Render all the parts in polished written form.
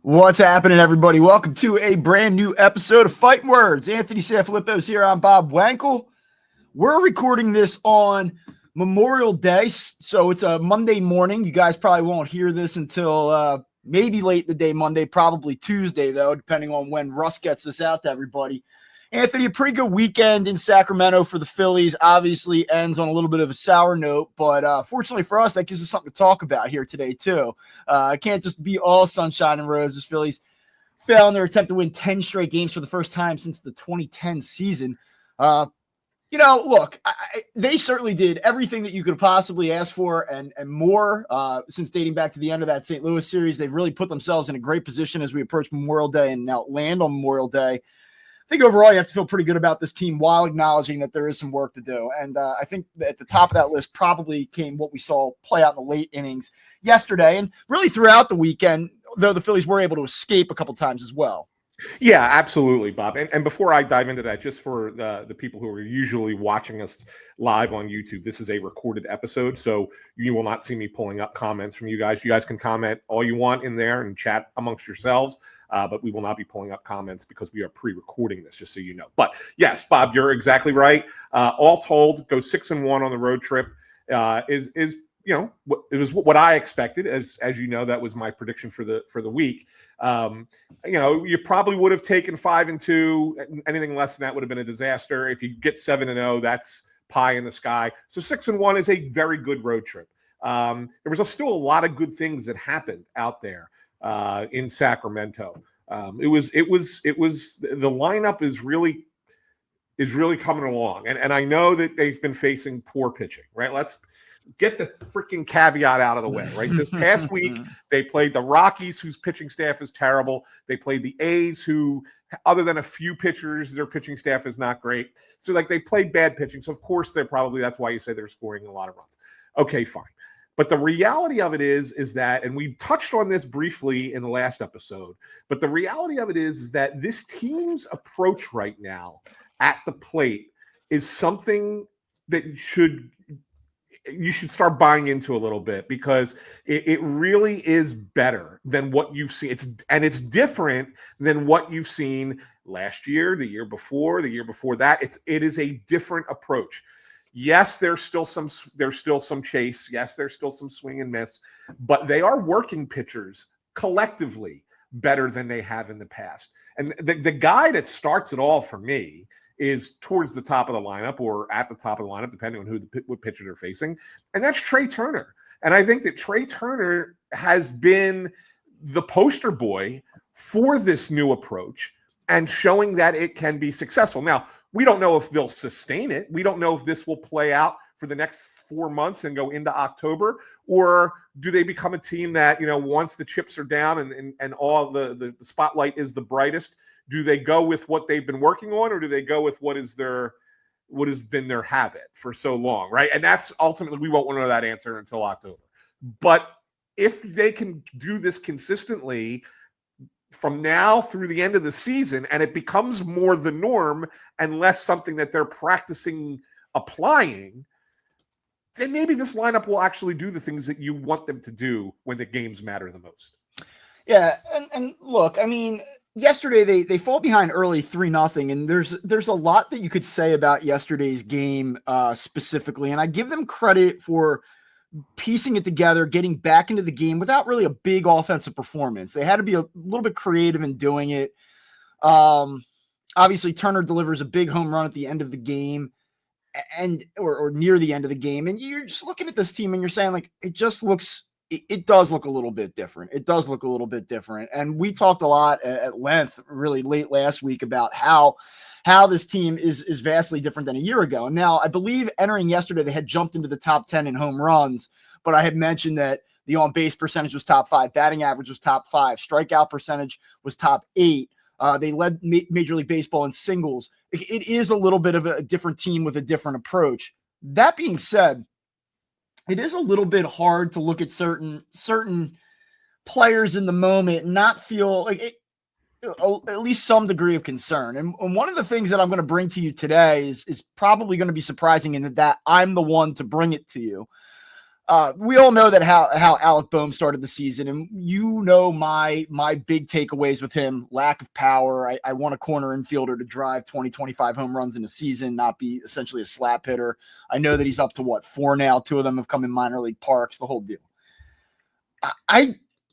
What's happening, everybody? Welcome to a brand new episode of Phightin Words. Anthony SanFilippo is here. I'm Bob Wankel. We're recording this on Memorial Day, so it's a Monday morning. You guys probably won't hear this until maybe late in the day Monday, probably Tuesday, though, depending on when Russ gets this out to everybody. Anthony, a pretty good weekend in Sacramento for the Phillies. Obviously ends on a little bit of a sour note, but fortunately for us, that gives us something to talk about here today, too. It can't just be all sunshine and roses. Phillies failed in their attempt to win 10 straight games for the first time since the 2010 season. Look, they certainly did everything that you could possibly ask for and more since dating back to the end of that St. Louis series. They've really put themselves in a great position as we approach Memorial Day and now land on Memorial Day. I think overall you have to feel pretty good about this team while acknowledging that there is some work to do. And I think that at the top of that list probably came what we saw play out in the late innings yesterday and really throughout the weekend, though the Phillies were able to escape a couple times as well. Yeah, absolutely, Bob. And before I dive into that, just for the people who are usually watching us live on YouTube, this is a recorded episode, so you will not see me pulling up comments from you guys. You guys can comment all you want in there and chat amongst yourselves, but we will not be pulling up comments because we are pre-recording this, just so you know. But yes, Bob, you're exactly right. All told, go 6-1 on the road trip is it was what I expected. As you know, that was my prediction for the week. You probably would have taken 5-2. Anything less than that would have been a disaster. If you get 7-0, that's pie in the sky. So 6-1 is a very good road trip. There was still a lot of good things that happened out there in Sacramento. It was the lineup is really coming along, and I know that they've been facing poor pitching. Right, let's get the freaking caveat out of the way, right? This past week, they played the Rockies, whose pitching staff is terrible. They played the A's, who, other than a few pitchers, their pitching staff is not great. So, they played bad pitching. So, of course, that's why you say they're scoring a lot of runs. Okay, fine. But the reality of it is that, and we touched on this briefly in the last episode, but the reality of it is that this team's approach right now at the plate is something that you should start buying into a little bit, because it really is better than what you've seen. It's different than what you've seen last year, the year before that. It is a different approach. Yes, there's still some chase. Yes, there's still some swing and miss, but they are working pitchers collectively better than they have in the past. And the guy that starts it all for me is towards the top of the lineup, or at the top of the lineup, depending on what pitcher they're facing. And that's Trea Turner. And I think that Trea Turner has been the poster boy for this new approach and showing that it can be successful. Now, we don't know if they'll sustain it. We don't know if this will play out for the next 4 months and go into October, or do they become a team that, once the chips are down and all the spotlight is the brightest, do they go with what they've been working on, or do they go with what has been their habit for so long, right? And that's ultimately, we won't know that answer until October. But if they can do this consistently from now through the end of the season, and it becomes more the norm and less something that they're practicing applying, then maybe this lineup will actually do the things that you want them to do when the games matter the most. Yeah, and look, I mean, yesterday they fall behind early 3-0, and there's a lot that you could say about yesterday's game specifically, and I give them credit for piecing it together, getting back into the game without really a big offensive performance. They had to be a little bit creative in doing it. Obviously, Turner delivers a big home run at the end of the game, or near the end of the game, and you're just looking at this team and you're saying, it does look a little bit different. It does look a little bit different. And we talked a lot at length really late last week about how this team is vastly different than a year ago. And now I believe entering yesterday, they had jumped into the top 10 in home runs, but I had mentioned that the on-base percentage was top 5, batting average was top 5, strikeout percentage was top 8. They led Major League Baseball in singles. It is a little bit of a different team with a different approach. That being said, it is a little bit hard to look at certain players in the moment and not feel at least some degree of concern. And one of the things that I'm going to bring to you today is probably going to be surprising in that I'm the one to bring it to you. We all know that how Alec Boehm started the season, and you know my big takeaways with him: lack of power. I want a corner infielder to drive 20, 25 home runs in a season, not be essentially a slap hitter. I know that he's up to 4 now. 2 of them have come in minor league parks. The whole deal.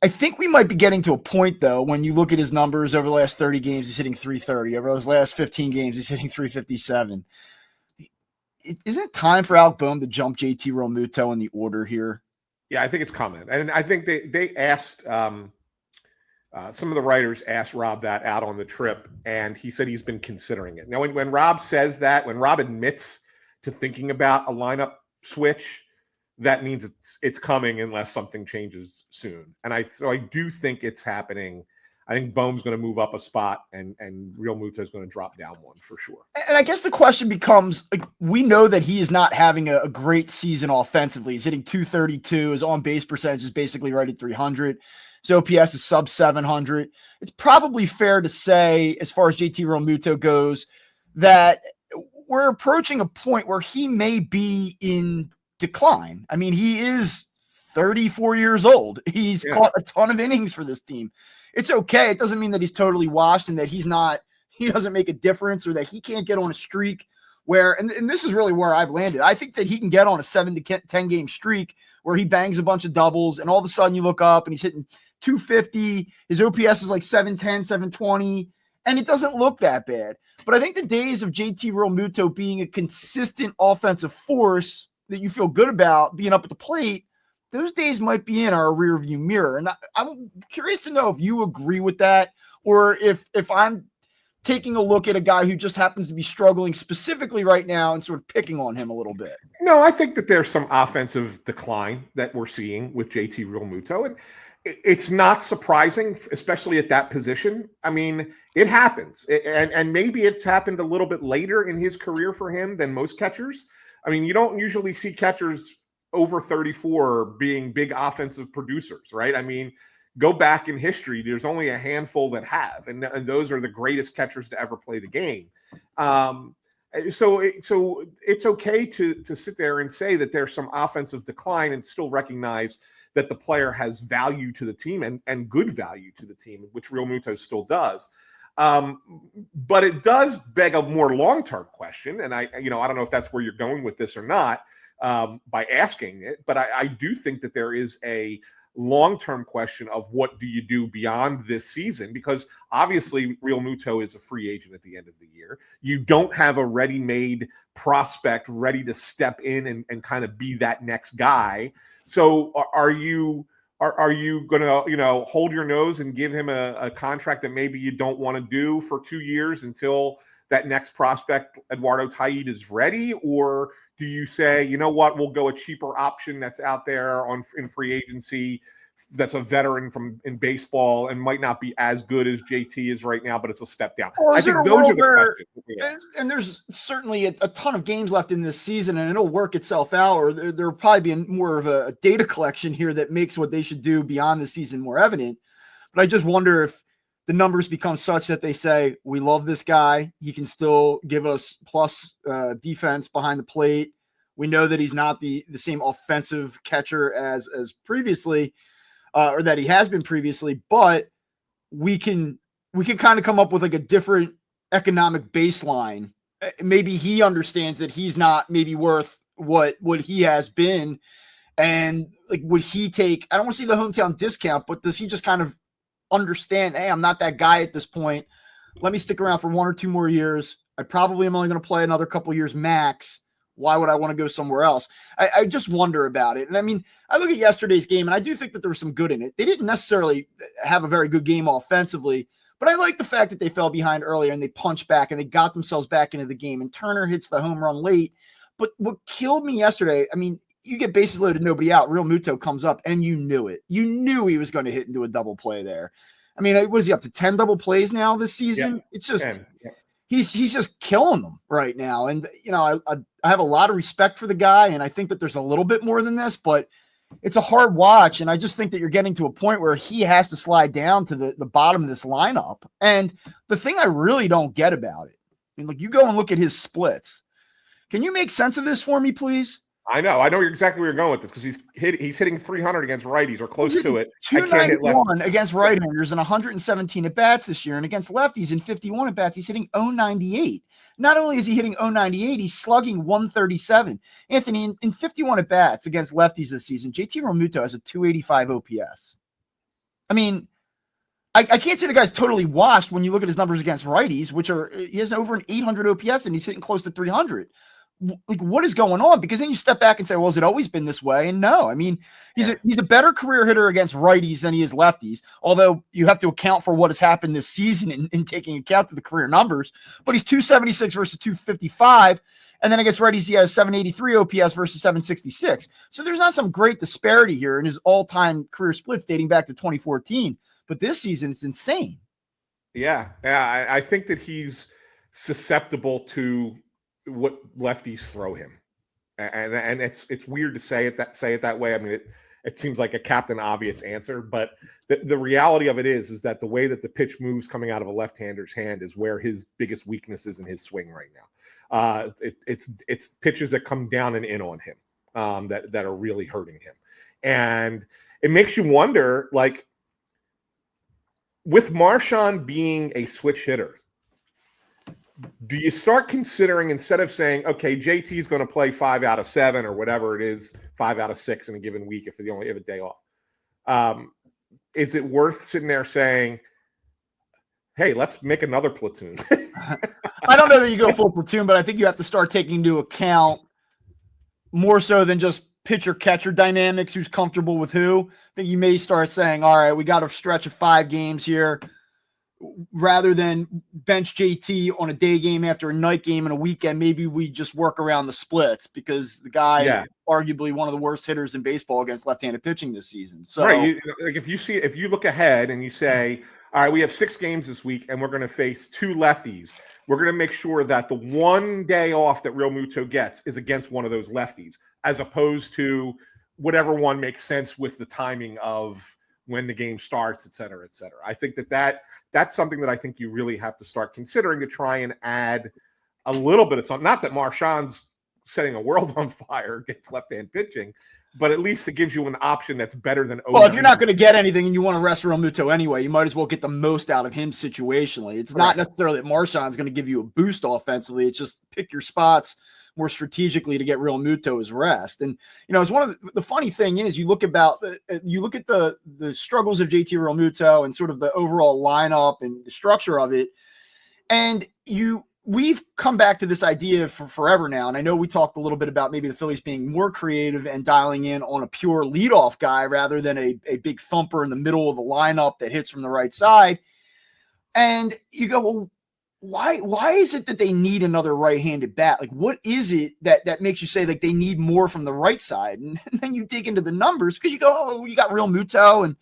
I think we might be getting to a point, though, when you look at his numbers over the last 30 games, he's hitting 330. Over those last 15 games, he's hitting 357. Isn't it time for Alec Boehm to jump J.T Realmuto in the order here? Yeah, I think it's coming. And I think they asked some of the writers asked Rob that out on the trip, and he said he's been considering it. Now, when Rob says that, when Rob admits to thinking about a lineup switch, that means it's coming unless something changes soon. And I do think it's happening. I think Boehm's going to move up a spot, and Realmuto is going to drop down one for sure. And I guess the question becomes, like, we know that he is not having a great season offensively. He's hitting 232. His on-base percentage is basically right at 300. His OPS is sub 700. It's probably fair to say, as far as JT Realmuto goes, that we're approaching a point where he may be in decline. I mean, he is 34 years old. He's caught a ton of innings for this team. It's okay. It doesn't mean that he's totally washed and that he doesn't make a difference, or that he can't get on a streak where, and this is really where I've landed. I think that he can get on a 7 to 10 game streak where he bangs a bunch of doubles, and all of a sudden you look up and he's hitting 250. His OPS is like 710, 720, and it doesn't look that bad. But I think the days of JT Realmuto being a consistent offensive force that you feel good about being up at the plate, those days might be in our rearview mirror. And I'm curious to know if you agree with that, or if I'm taking a look at a guy who just happens to be struggling specifically right now and sort of picking on him a little bit. No, I think that there's some offensive decline that we're seeing with JT Realmuto, and it's not surprising, especially at that position. I mean, it happens, and maybe it's happened a little bit later in his career for him than most catchers. I mean, you don't usually see catchers over 34 being big offensive producers, right? I mean, go back in history, there's only a handful that have, and those are the greatest catchers to ever play the game. So it's okay to sit there and say that there's some offensive decline and still recognize that the player has value to the team and good value to the team, which Realmuto still does. But it does beg a more long-term question, and I don't know if that's where you're going with this or not, by asking it, but I do think that there is a long-term question of what do you do beyond this season, because obviously Realmuto is a free agent at the end of the year. You don't have a ready-made prospect ready to step in and kind of be that next guy. So are you going to, hold your nose and give him a contract that maybe you don't want to do for 2 years until that next prospect, Eduardo Taid, is ready? Or do you say, you know what, we'll go a cheaper option that's out there in free agency, that's a veteran in baseball and might not be as good as JT is right now, but it's a step down? I think those are the questions. And there's certainly a ton of games left in this season, and it'll work itself out, or there'll probably be more of a data collection here that makes what they should do beyond the season more evident. But I just wonder if the numbers become such that they say, we love this guy. He can still give us plus defense behind the plate. We know that he's not the same offensive catcher as previously, or that he has been previously, but we can kind of come up with like a different economic baseline. Maybe he understands that he's not maybe worth what he has been. And like, would he take, I don't want to see the hometown discount, but does he just kind of understand, hey, I'm not that guy at this point. Let me stick around for 1 or 2 more years. I probably am only going to play another couple years max. Why would I want to go somewhere else? I just wonder about it. And I mean, I look at yesterday's game, and I do think that there was some good in it. They didn't necessarily have a very good game offensively, but I like the fact that they fell behind earlier and they punched back and they got themselves back into the game. And Turner hits the home run late. But what killed me yesterday, I mean, you get bases loaded, nobody out. Realmuto comes up, and you knew it. You knew he was going to hit into a double play there. I mean, what is he up to 10 double plays now this season? Yeah, it's just 10. Yeah. He's just killing them right now. And, I have a lot of respect for the guy, and I think that there's a little bit more than this, but it's a hard watch. And I just think that you're getting to a point where he has to slide down to the bottom of this lineup. And the thing I really don't get about it, I mean, look, you go and look at his splits. Can you make sense of this for me, please? I know exactly where you're going with this because he's hitting 300 against righties or close to it. 291 against right-handers and 117 at bats this year, and against lefties in 51 at bats, he's hitting 098. Not only is he hitting 098, he's slugging 137. Anthony, in 51 at bats against lefties this season, J.T Realmuto has a 285 OPS. I mean, I can't say the guy's totally washed when you look at his numbers against righties, he has over an 800 OPS and he's hitting close to 300. Like, what is going on? Because then you step back and say, well, has it always been this way? And no, I mean, he's a better career hitter against righties than he is lefties, although you have to account for what has happened this season in taking account of the career numbers. But he's 276 versus 255. And then against righties, he has 783 OPS versus 766. So there's not some great disparity here in his all-time career splits dating back to 2014. But this season, it's insane. Yeah. I think that he's susceptible to what lefties throw him, and it's weird to say it that way. I mean, it seems like a Captain Obvious answer, but the reality of it is that the way that the pitch moves coming out of a left-hander's hand is where his biggest weakness is in his swing right now. It's pitches that come down and in on him that are really hurting him, and it makes you wonder, like, with Marchand being a switch hitter, do you start considering, instead of saying, okay, JT is going to play 5 out of 7 or whatever it is, 5 out of 6 in a given week if they only have a day off, is it worth sitting there saying, hey, let's make another platoon? I don't know that you go full platoon, but I think you have to start taking into account more so than just pitcher-catcher dynamics, who's comfortable with who. I think you may start saying, all right, we got a stretch of 5 games here. Rather than bench JT on a day game after a night game and a weekend, maybe we just work around the splits because the guy is arguably one of the worst hitters in baseball against left-handed pitching this season. So, right, if you look ahead and you say, all right, we have 6 games this week and we're going to face 2 lefties, we're going to make sure that the one day off that Realmuto gets is against one of those lefties, as opposed to whatever one makes sense with the timing of when the game starts, et cetera, et cetera. I think that's something that I think you really have to start considering to try and add a little bit of something. Not that Marchand's setting a world on fire against left-hand pitching, but at least it gives you an option that's better than. Well, if you're not going to get anything and you want to rest Realmuto anyway, you might as well get the most out of him situationally. It's not necessarily that Marchand's going to give you a boost offensively. It's just pick your spots more strategically to get Realmuto his rest. And, it's one of the funny thing is you look at the struggles of JT Realmuto and sort of the overall lineup and the structure of it. And we've come back to this idea for forever now. And I know we talked a little bit about maybe the Phillies being more creative and dialing in on a pure leadoff guy rather than a big thumper in the middle of the lineup that hits from the right side. And you go, well, why is it that they need another right-handed bat? Like, what is it that makes you say, like, they need more from the right side? And then you dig into the numbers because you go, oh, you got Realmuto and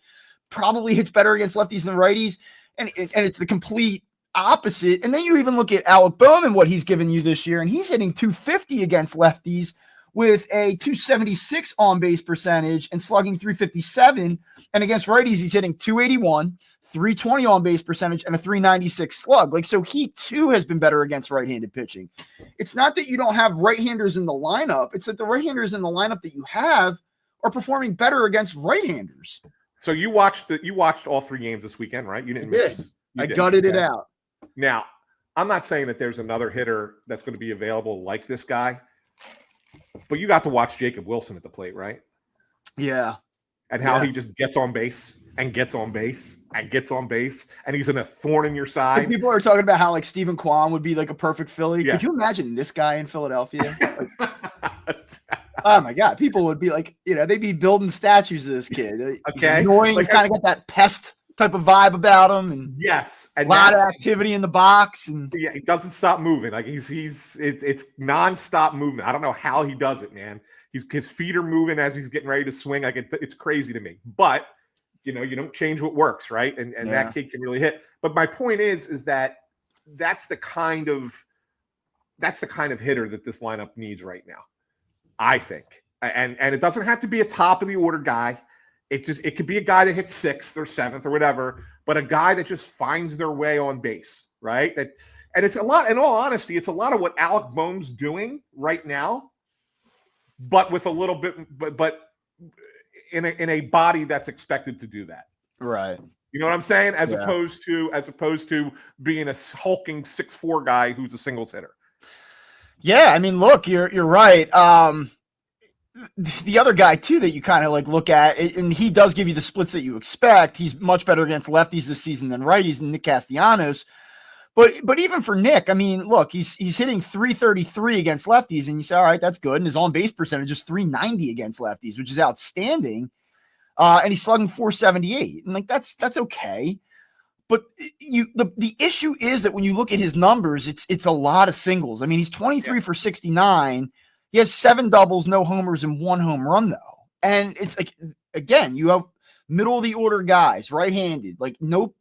probably hits better against lefties than righties. And it's the complete opposite. And then you even look at Alec Bowman, what he's given you this year, and he's hitting 250 against lefties with a 276 on-base percentage and slugging 357. And against righties, he's hitting 281, 320 on-base percentage, and a 396 slug. Like, so he too has been better against right-handed pitching. It's not that you don't have right-handers in the lineup. It's that the right-handers in the lineup that you have are performing better against right-handers. So you watched all 3 games this weekend, right? You didn't miss. I gutted it out. Now, I'm not saying that there's another hitter that's going to be available like this guy, but you got to watch Jacob Wilson at the plate, right? Yeah. And how he just gets on base and gets on base and gets on base, and he's in a thorn in your side. And people are talking about how, like, Stephen Kwan would be like a perfect Philly. Yeah. Could you imagine this guy in Philadelphia? Oh my God. People would be like, they'd be building statues of this kid. Okay. He's annoying. He's kind of got that pest type of vibe about him, and yes, and a lot of activity in the box, and he doesn't stop moving. Like it's nonstop movement. I don't know how he does it, man. His feet are moving as he's getting ready to swing. Like it's crazy to me. But you don't change what works, right? And that kid can really hit. But my point is that that's the kind of hitter that this lineup needs right now, I think. And it doesn't have to be a top of the order guy. It could be a guy that hits 6th or 7th or whatever, but a guy that just finds their way on base, right? And it's a lot, in all honesty, it's a lot of what Alec Bohm's doing right now, but with a little bit, but in a body that's expected to do that. Right. You know what I'm saying? As Yeah. opposed to being a hulking 6'4" guy who's a singles hitter. Yeah, I mean, look, you're right. The other guy too that you kind of like look at, and he does give you the splits that you expect. He's much better against lefties this season than righties, Nick Castellanos. But even for Nick, I mean, look, he's hitting 333 against lefties, and you say, all right, that's good. And his on base percentage is 390 against lefties, which is outstanding. And he's slugging 478, and like that's okay. But the issue is that when you look at his numbers, it's a lot of singles. I mean, he's 23 for 69. He has 7 doubles, no homers, and 1 home run though. And it's like, again, you have middle of the order guys, right-handed, like no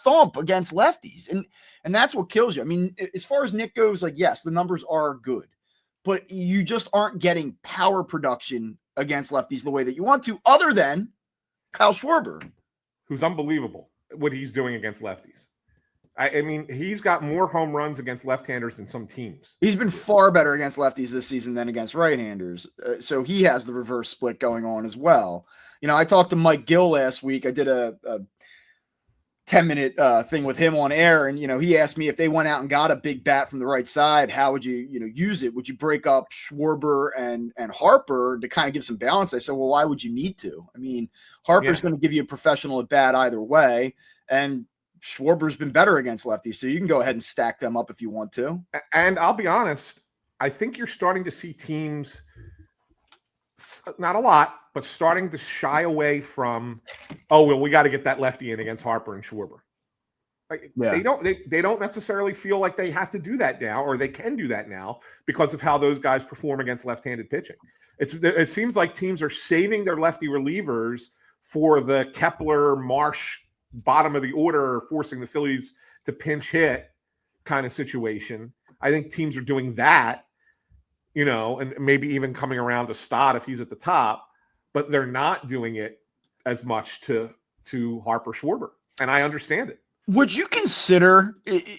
thump against lefties, and that's what kills you. I mean, as far as Nick goes, like yes, the numbers are good, but you just aren't getting power production against lefties the way that you want to, other than Kyle Schwarber, who's unbelievable what he's doing against lefties. I mean, he's got more home runs against left-handers than some teams. He's been far better against lefties this season than against right-handers. So he has the reverse split going on as well. You know, I talked to Mike Gill last week. I did a 10-minute thing with him on air. And, you know, he asked me if they went out and got a big bat from the right side, how would you use it? Would you break up Schwarber and Harper to kind of give some balance? I said, well, why would you need to? I mean, Harper's going to give you a professional at bat either way. And Schwarber's been better against lefties, so you can go ahead and stack them up if you want to. And I'll be honest, I think you're starting to see teams, not a lot, but starting to shy away from, oh, well, we got to get that lefty in against Harper and Schwarber. Like, they don't necessarily feel like they have to do that now, or they can do that now because of how those guys perform against left-handed pitching. It seems like teams are saving their lefty relievers for the Kepler, Marsh, bottom of the order, forcing the Phillies to pinch hit kind of situation. I think teams are doing that, you know, and maybe even coming around to Stott if he's at the top, but they're not doing it as much to Harper Schwarber. And I understand it. Would you consider,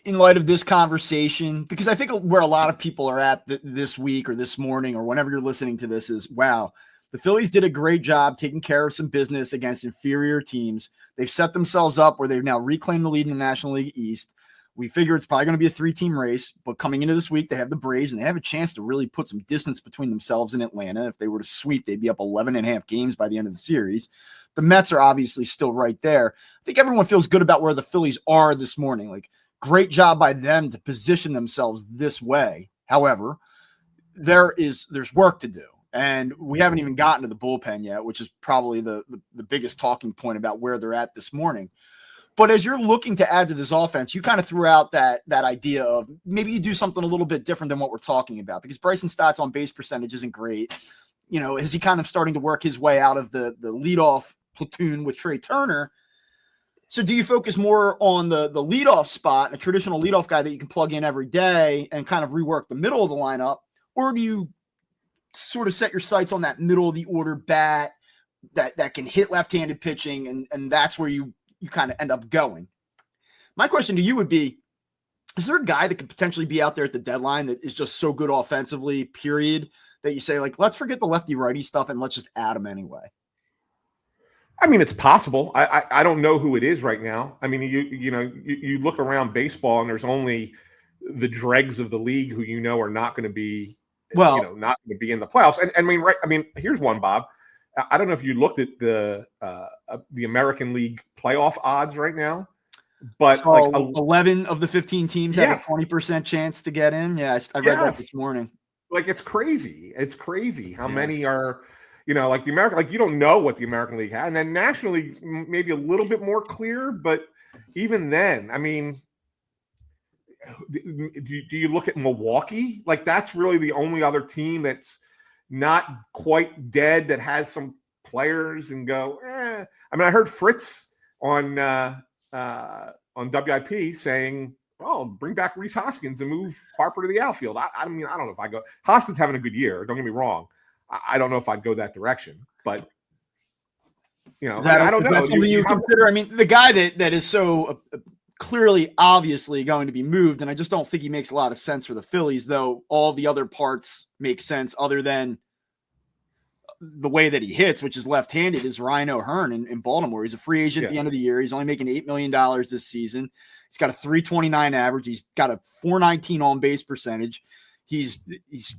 in light of this conversation, because I think where a lot of people are at this week or this morning or whenever you're listening to this is, wow, the Phillies did a great job taking care of some business against inferior teams. They've set themselves up where they've now reclaimed the lead in the National League East. We figure it's probably going to be a 3-team race, but coming into this week, they have the Braves, and they have a chance to really put some distance between themselves and Atlanta. If they were to sweep, they'd be up 11.5 games by the end of the series. The Mets are obviously still right there. I think everyone feels good about where the Phillies are this morning. Like, great job by them to position themselves this way. However, there's work to do. And we haven't even gotten to the bullpen yet, which is probably the biggest talking point about where they're at this morning. But as you're looking to add to this offense, you kind of threw out that idea of maybe you do something a little bit different than what we're talking about, because Bryson Stott's on base percentage isn't great. You know, is he kind of starting to work his way out of the leadoff platoon with Trey Turner? So do you focus more on the leadoff spot, a traditional leadoff guy that you can plug in every day and kind of rework the middle of the lineup? Or do you sort of set your sights on that middle of the order bat that can hit left-handed pitching, and that's where you kind of end up going? My question to you would be, is there a guy that could potentially be out there at the deadline that is just so good offensively, period, that you say, like, let's forget the lefty-righty stuff and let's just add him anyway? I mean, it's possible. I don't know who it is right now. I mean, you look around baseball and there's only the dregs of the league who are not going to be not going to be in the playoffs. And I mean, here's one, Bob. I don't know if you looked at the American League playoff odds right now, but so like 11 of the 15 teams have a 20% chance to get in. Yeah, I read that this morning. Like, it's crazy. It's crazy how many are, like the American, like, you don't know what the American League had. And then National League, maybe a little bit more clear, but even then, I mean, do you look at Milwaukee? Like, that's really the only other team that's not quite dead that has some players and go, I mean, I heard Fritz on WIP saying, oh, bring back Rhys Hoskins and move Harper to the outfield. I mean, I don't know if I go. Hoskins having a good year. Don't get me wrong. I don't know if I'd go that direction, but I don't know. That's something you consider. I mean, the guy that is so clearly, obviously going to be moved, and I just don't think he makes a lot of sense for the Phillies, though all the other parts make sense other than the way that he hits, which is left-handed, is Ryan O'Hearn in Baltimore. He's a free agent at the end of the year. He's only making $8 million this season. He's got a 329 average. He's got a 419 on base percentage. He's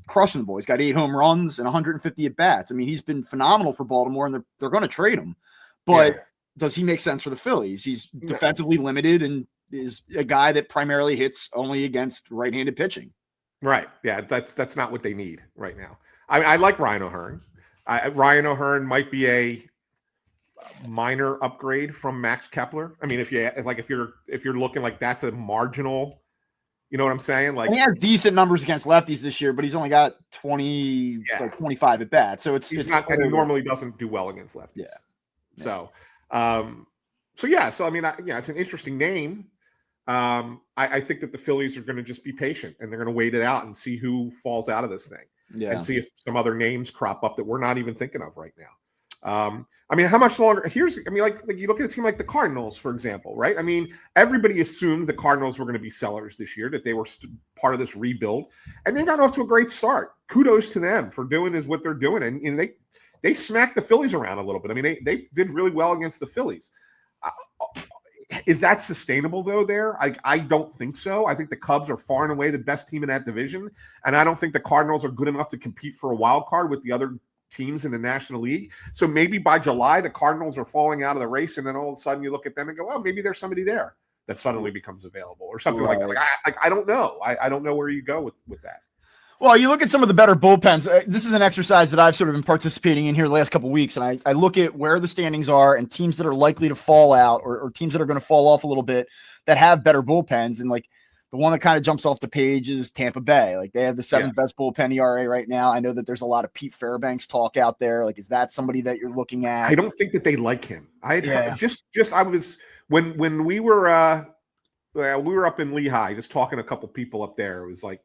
crushing the ball. He's got 8 home runs and 150 at bats. I mean, he's been phenomenal for Baltimore, and they're going to trade him. But does he make sense for the Phillies? He's defensively limited and is a guy that primarily hits only against right-handed pitching. Right. Yeah, that's not what they need right now. I like Ryan O'Hearn. Ryan O'Hearn might be a minor upgrade from Max Kepler. I mean, if you're looking like that's a marginal, you know what I'm saying? Like, and he has decent numbers against lefties this year, but he's only got 25 at bats. So it's not, and he normally doesn't do well against lefties. Yeah. So I mean, it's an interesting name. I think that the Phillies are going to just be patient and they're going to wait it out and see who falls out of this thing. And see if some other names crop up that we're not even thinking of right now. I mean, how much longer? Like you look at a team like the Cardinals, for example, right? I mean, everybody assumed the Cardinals were going to be sellers this year, that they were part of this rebuild, and they got off to a great start. Kudos to them for doing what they're doing, and they smacked the Phillies around a little bit. I mean, they did really well against the Phillies. Is that sustainable, though, there? I don't think so. I think the Cubs are far and away the best team in that division, and I don't think the Cardinals are good enough to compete for a wild card with the other teams in the National League. So maybe by July, the Cardinals are falling out of the race, and then all of a sudden you look at them and go, well, maybe there's somebody there that suddenly becomes available or something like that. I don't know. I don't know where you go with that. Well, you look at some of the better bullpens. This is an exercise that I've sort of been participating in here the last couple of weeks, and I look at where the standings are and teams that are likely to fall out or teams that are going to fall off a little bit that have better bullpens. And like the one that kind of jumps off the page is Tampa Bay. Like they have the 7th best bullpen ERA right now. I know that there's a lot of Pete Fairbanks talk out there. Like, is that somebody that you're looking at? I don't think that they like him. I was when we were up in Lehigh, just talking to a couple people up there. It was like,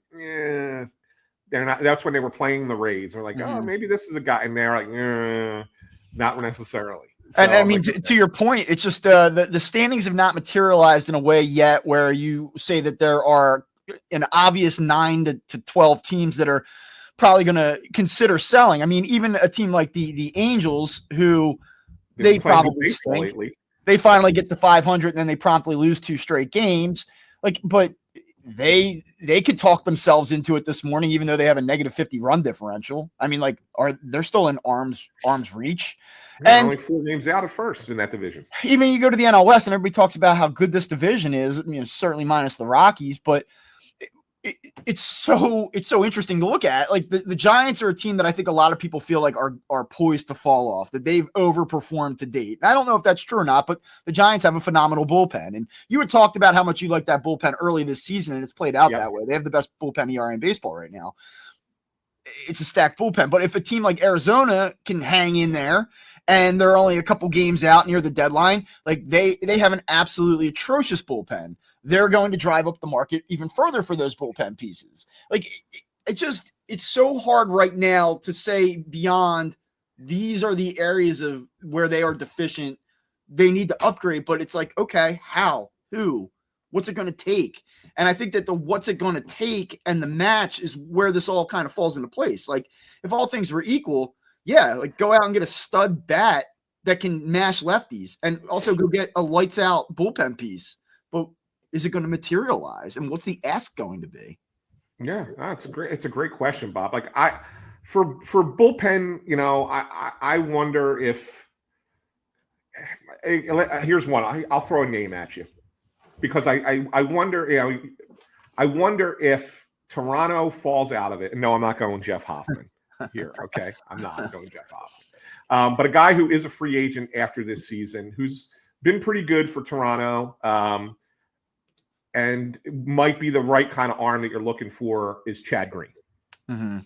they're not. That's when they were playing the Rays. They're like, oh, maybe this is a guy, and they're like, not necessarily. So, and I mean, to your point, it's just the standings have not materialized in a way yet where you say that there are an obvious 9 to 12 teams that are probably going to consider selling. I mean, even a team like the Angels, who they probably stink. They finally get to 500, and then they promptly lose 2 straight games. Like, but they could talk themselves into it this morning, even though they have a negative 50 run differential. I mean, like, they're still in arm's reach. Yeah, and only 4 games out at first in that division. Even you go to the NL West and everybody talks about how good this division is, certainly minus the Rockies, but it's so interesting to look at. Like the Giants are a team that I think a lot of people feel like are poised to fall off, that they've overperformed to date. And I don't know if that's true or not, but the Giants have a phenomenal bullpen. And you had talked about how much you liked that bullpen early this season, and it's played out that way. They have the best bullpen ERA in baseball right now. It's a stacked bullpen. But if a team like Arizona can hang in there and they're only a couple games out near the deadline, like they have an absolutely atrocious bullpen. They're going to drive up the market even further for those bullpen pieces. Like it's so hard right now to say beyond these are the areas of where they are deficient. They need to upgrade, but it's like, okay, how, who, what's it going to take? And I think that the what's it going to take and the match is where this all kind of falls into place. Like if all things were equal, like go out and get a stud bat that can mash lefties and also go get a lights out bullpen piece. But is it going to materialize? And what's the ask going to be? Yeah, it's a great question, Bob. Like for bullpen, I wonder if here's one. I'll throw a name at you because I wonder, I wonder if Toronto falls out of it. And no, I'm not going Jeff Hoffman here. Okay, I'm not going Jeff Hoffman. But a guy who is a free agent after this season, who's been pretty good for Toronto. And might be the right kind of arm that you're looking for is Chad Green. Mm-hmm.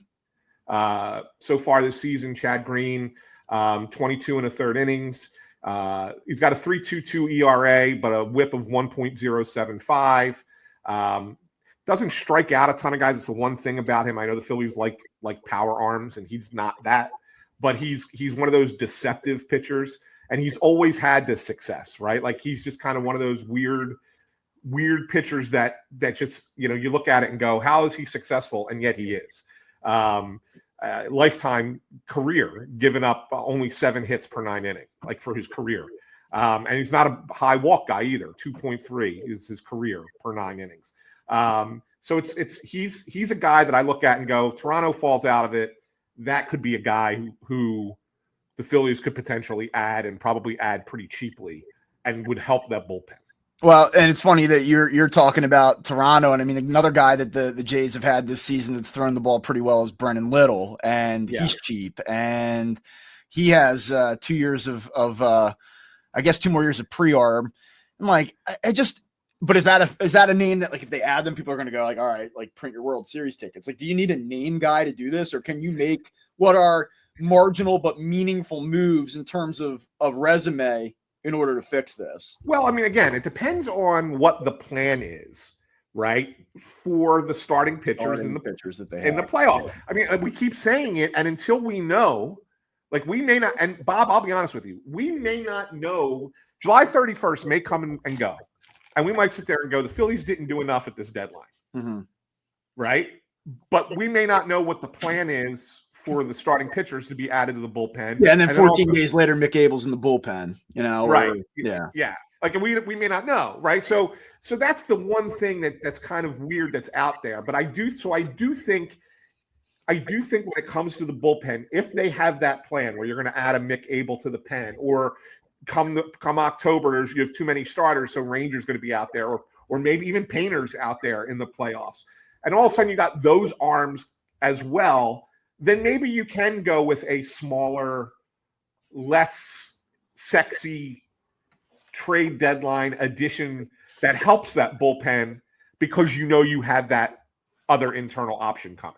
So far this season, Chad Green, 22 and a third innings. He's got a 3.22 ERA, but a whip of 1.075. Doesn't strike out a ton of guys. It's the one thing about him. I know the Phillies like power arms, and he's not that. But he's one of those deceptive pitchers, and he's always had this success, right? Like he's just kind of one of those weird pitchers that just, you look at it and go, how is he successful? And yet he is. lifetime career, giving up only 7 hits per 9 inning, like for his career. And he's not a high walk guy either. 2.3 is his career per 9 innings. So he's a guy that I look at and go, Toronto falls out of it. That could be a guy who the Phillies could potentially add, and probably add pretty cheaply, and would help that bullpen. Well, and it's funny that you're talking about Toronto, and I mean another guy that the Jays have had this season that's thrown the ball pretty well is Brennan Little, and he's cheap, and he has 2 years of I guess 2 more years of pre-arb. I'm like, but is that a name that, like, if they add them, people are going to go like, all right, like, print your World Series tickets? Like, do you need a name guy to do this, or can you make what are marginal but meaningful moves in terms of resume in order to fix this? Well, I mean, again, it depends on what the plan is, right, for the starting pitchers in the pitchers that they have in the playoffs. I mean, we keep saying it, and until we know, like, we may not. And Bob, I'll be honest with you, we may not know. July 31st may come and go, and we might sit there and go, the Phillies didn't do enough at this deadline, right? But we may not know what the plan is for the starting pitchers to be added to the bullpen. Yeah, and then 14 days later, Mick Abel's in the bullpen, right? Yeah. Like, and we may not know, right? So that's the one thing that's kind of weird that's out there. But I do think when it comes to the bullpen, if they have that plan where you're going to add a Mick Abel to the pen, or come October, you have too many starters, so Ranger's going to be out there, or maybe even Painter's out there in the playoffs, and all of a sudden you got those arms as well, then maybe you can go with a smaller, less sexy trade deadline addition that helps that bullpen, because you have that other internal option coming.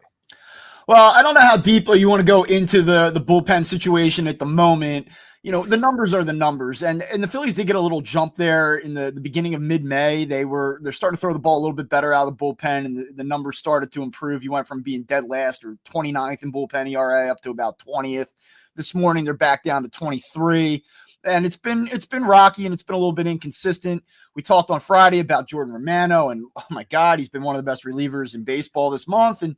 Well, I don't know how deeply you want to go into the bullpen situation at the moment. The numbers are the numbers, and the Phillies did get a little jump there in the beginning of mid-May. They're starting to throw the ball a little bit better out of the bullpen, and the numbers started to improve. You went from being dead last or 29th in bullpen ERA up to about 20th. This morning they're back down to 23, and it's been rocky, and it's been a little bit inconsistent. We talked on Friday about Jordan Romano, and oh my God, he's been one of the best relievers in baseball this month, and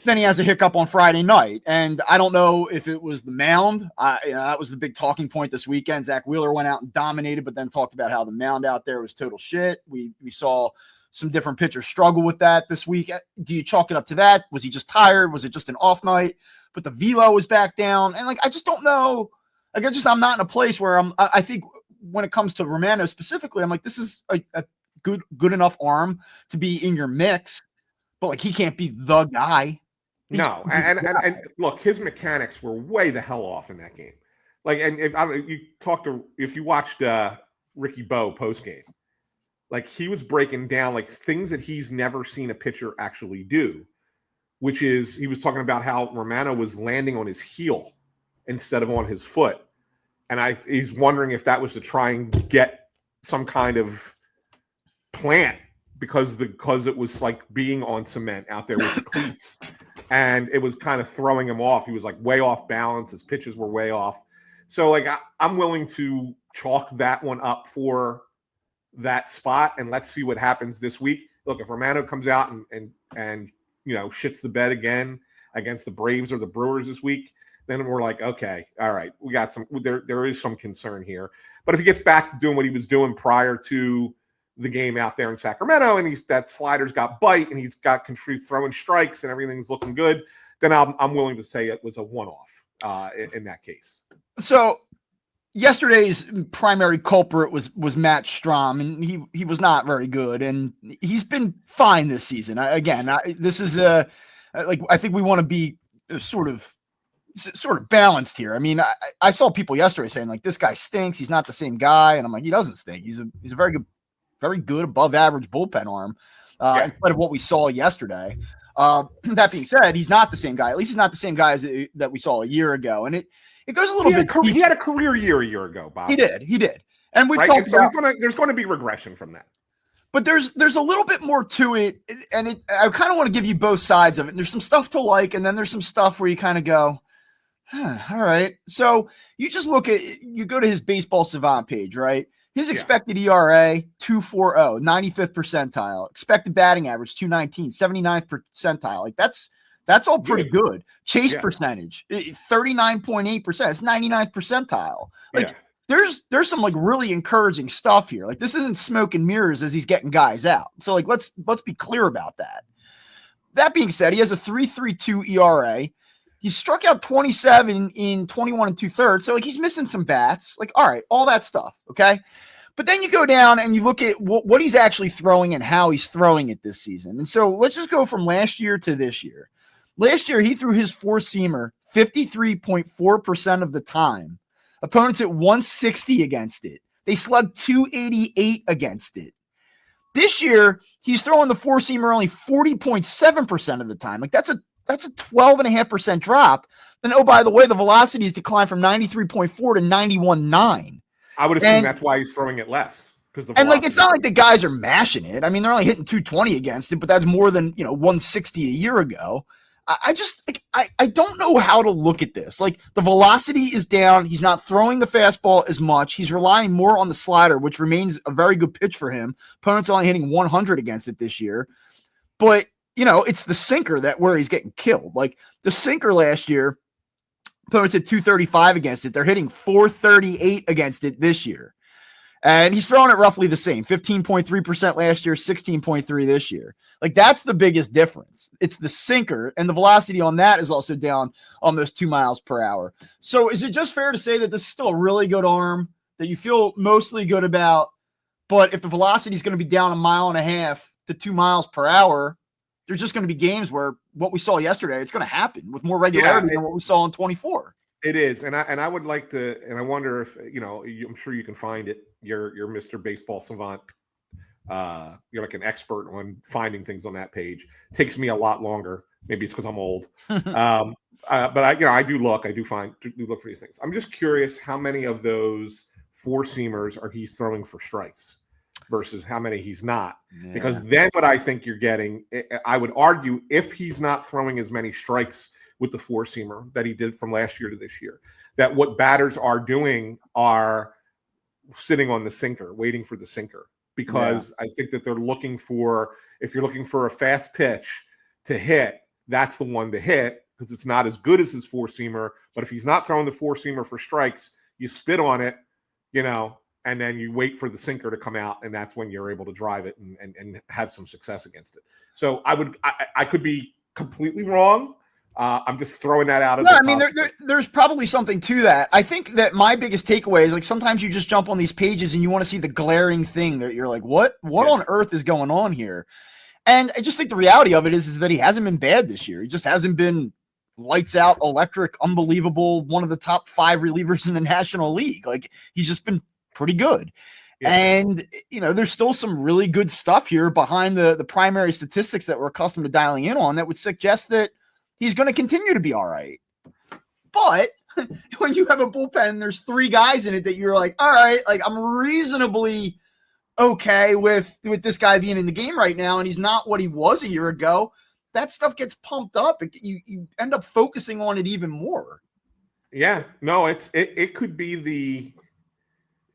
then he has a hiccup on Friday night, and I don't know if it was the mound. That was the big talking point this weekend. Zach Wheeler went out and dominated, but then talked about how the mound out there was total shit. We saw some different pitchers struggle with that this week. Do you chalk it up to that? Was he just tired? Was it just an off night? But the velo was back down, and I just don't know. I'm not in a place where I think when it comes to Romano specifically, I'm like, this is a good enough arm to be in your mix, but he can't be the guy. No, and look, his mechanics were way the hell off in that game. And if you watched Ricky Bowe post game, he was breaking down things that he's never seen a pitcher actually do, which is he was talking about how Romano was landing on his heel instead of on his foot, and he's wondering if that was to try and get some kind of plant because it was like being on cement out there with the cleats. And it was kind of throwing him off. He was way off balance. His pitches were way off. So I'm willing to chalk that one up for that spot, and let's see what happens this week. Look, if Romano comes out and shits the bed again against the Braves or the Brewers this week, then we're like, okay, all right, we got some. There is some concern here. But if he gets back to doing what he was doing prior to the game out there in Sacramento, and that slider's got bite, and he's got throwing strikes, and everything's looking good, then I'm willing to say it was a one-off in that case. So yesterday's primary culprit was Matt Strahm, and he was not very good, and he's been fine this season. This is I think we want to be sort of balanced here. I mean, I saw people yesterday saying this guy stinks. He's not the same guy, and I'm like, he doesn't stink. He's a very good above average bullpen arm in spite of what we saw yesterday. That being said, he's not the same guy. At least he's not the same guy that we saw a year ago. And it goes a little bit. He had a career year a year ago, Bob. He did. And we've talked about there's going to be regression from that. But there's a little bit more to it. And I kind of want to give you both sides of it. And there's some stuff to like, and then there's some stuff where you kind of go, all right. So you just you go to his Baseball Savant page, right? His expected ERA, 2.40, 95th percentile. Expected batting average, 219, 79th percentile. That's That's all pretty good. Chase percentage, 39.8%. It's 99th percentile. Like there's some like really encouraging stuff here. Like this isn't smoke and mirrors as he's getting guys out. So like let's be clear about that. That being said, he has a 3.32 ERA. He struck out 27 in 21 2/3. So like he's missing some bats. Like, all right, all that stuff. Okay. But then you go down and you look at what he's actually throwing and how he's throwing it this season. And so let's just go from last year to this year. Last year, he threw his four-seamer 53.4% of the time. Opponents at 160 against it. They slugged 288 against it. This year, he's throwing the four-seamer only 40.7% of the time. Like that's a 12.5% drop. And oh, by the way, the velocity's declined from 93.4 to 91.9. I would assume that's why he's throwing it less. And like it's not like the guys are mashing it. I mean, they're only hitting 220 against it, but that's more than 160 a year ago. I just I don't know how to look at this. Like the velocity is down. He's not throwing the fastball as much. He's relying more on the slider, which remains a very good pitch for him. Opponents only hitting 100 against it this year. But it's the sinker where he's getting killed. Like the sinker last year, opponents at 235 against it. They're hitting 438 against it this year. And he's throwing it roughly the same, 15.3% last year, 16.3 this year. Like that's the biggest difference. It's the sinker, and the velocity on that is also down almost 2 miles per hour. So is it just fair to say that this is still a really good arm that you feel mostly good about, but if the velocity is going to be down 1.5 miles to 2 miles per hour, there's just going to be games where what we saw yesterday, it's going to happen with more regularity than what we saw in 24. It is, and I would like to, and I wonder if I'm sure you can find it. You're Mr. Baseball Savant. You're like an expert on finding things on that page. Takes me a lot longer. Maybe it's because I'm old. But I do look. I do look for these things. I'm just curious how many of those four seamers are he's throwing for strikes versus how many he's not. Yeah. Because then what I think you're getting, I would argue, if he's not throwing as many strikes with the four-seamer that he did from last year to this year, that what batters are doing are sitting on the sinker, waiting for the sinker. Because I think that they're looking for, if you're looking for a fast pitch to hit, that's the one to hit because it's not as good as his four-seamer. But if he's not throwing the four-seamer for strikes, you spit on it, and then you wait for the sinker to come out, and that's when you're able to drive it and have some success against it. So I could be completely wrong. I'm just throwing that out. No, I mean, there's probably something to that. I think that my biggest takeaway is like sometimes you just jump on these pages and you want to see the glaring thing that you're like, what on earth is going on here? And I just think the reality of it is that he hasn't been bad this year. He just hasn't been lights out, electric, unbelievable, one of the top 5 relievers in the National League. Like he's just been pretty good. Yeah. And, there's still some really good stuff here behind the primary statistics that we're accustomed to dialing in on that would suggest that he's going to continue to be all right. But when you have a bullpen, there's 3 guys in it that you're like, all right, like I'm reasonably okay with this guy being in the game right now, and he's not what he was a year ago. That stuff gets pumped up. You end up focusing on it even more. Yeah, no, it could be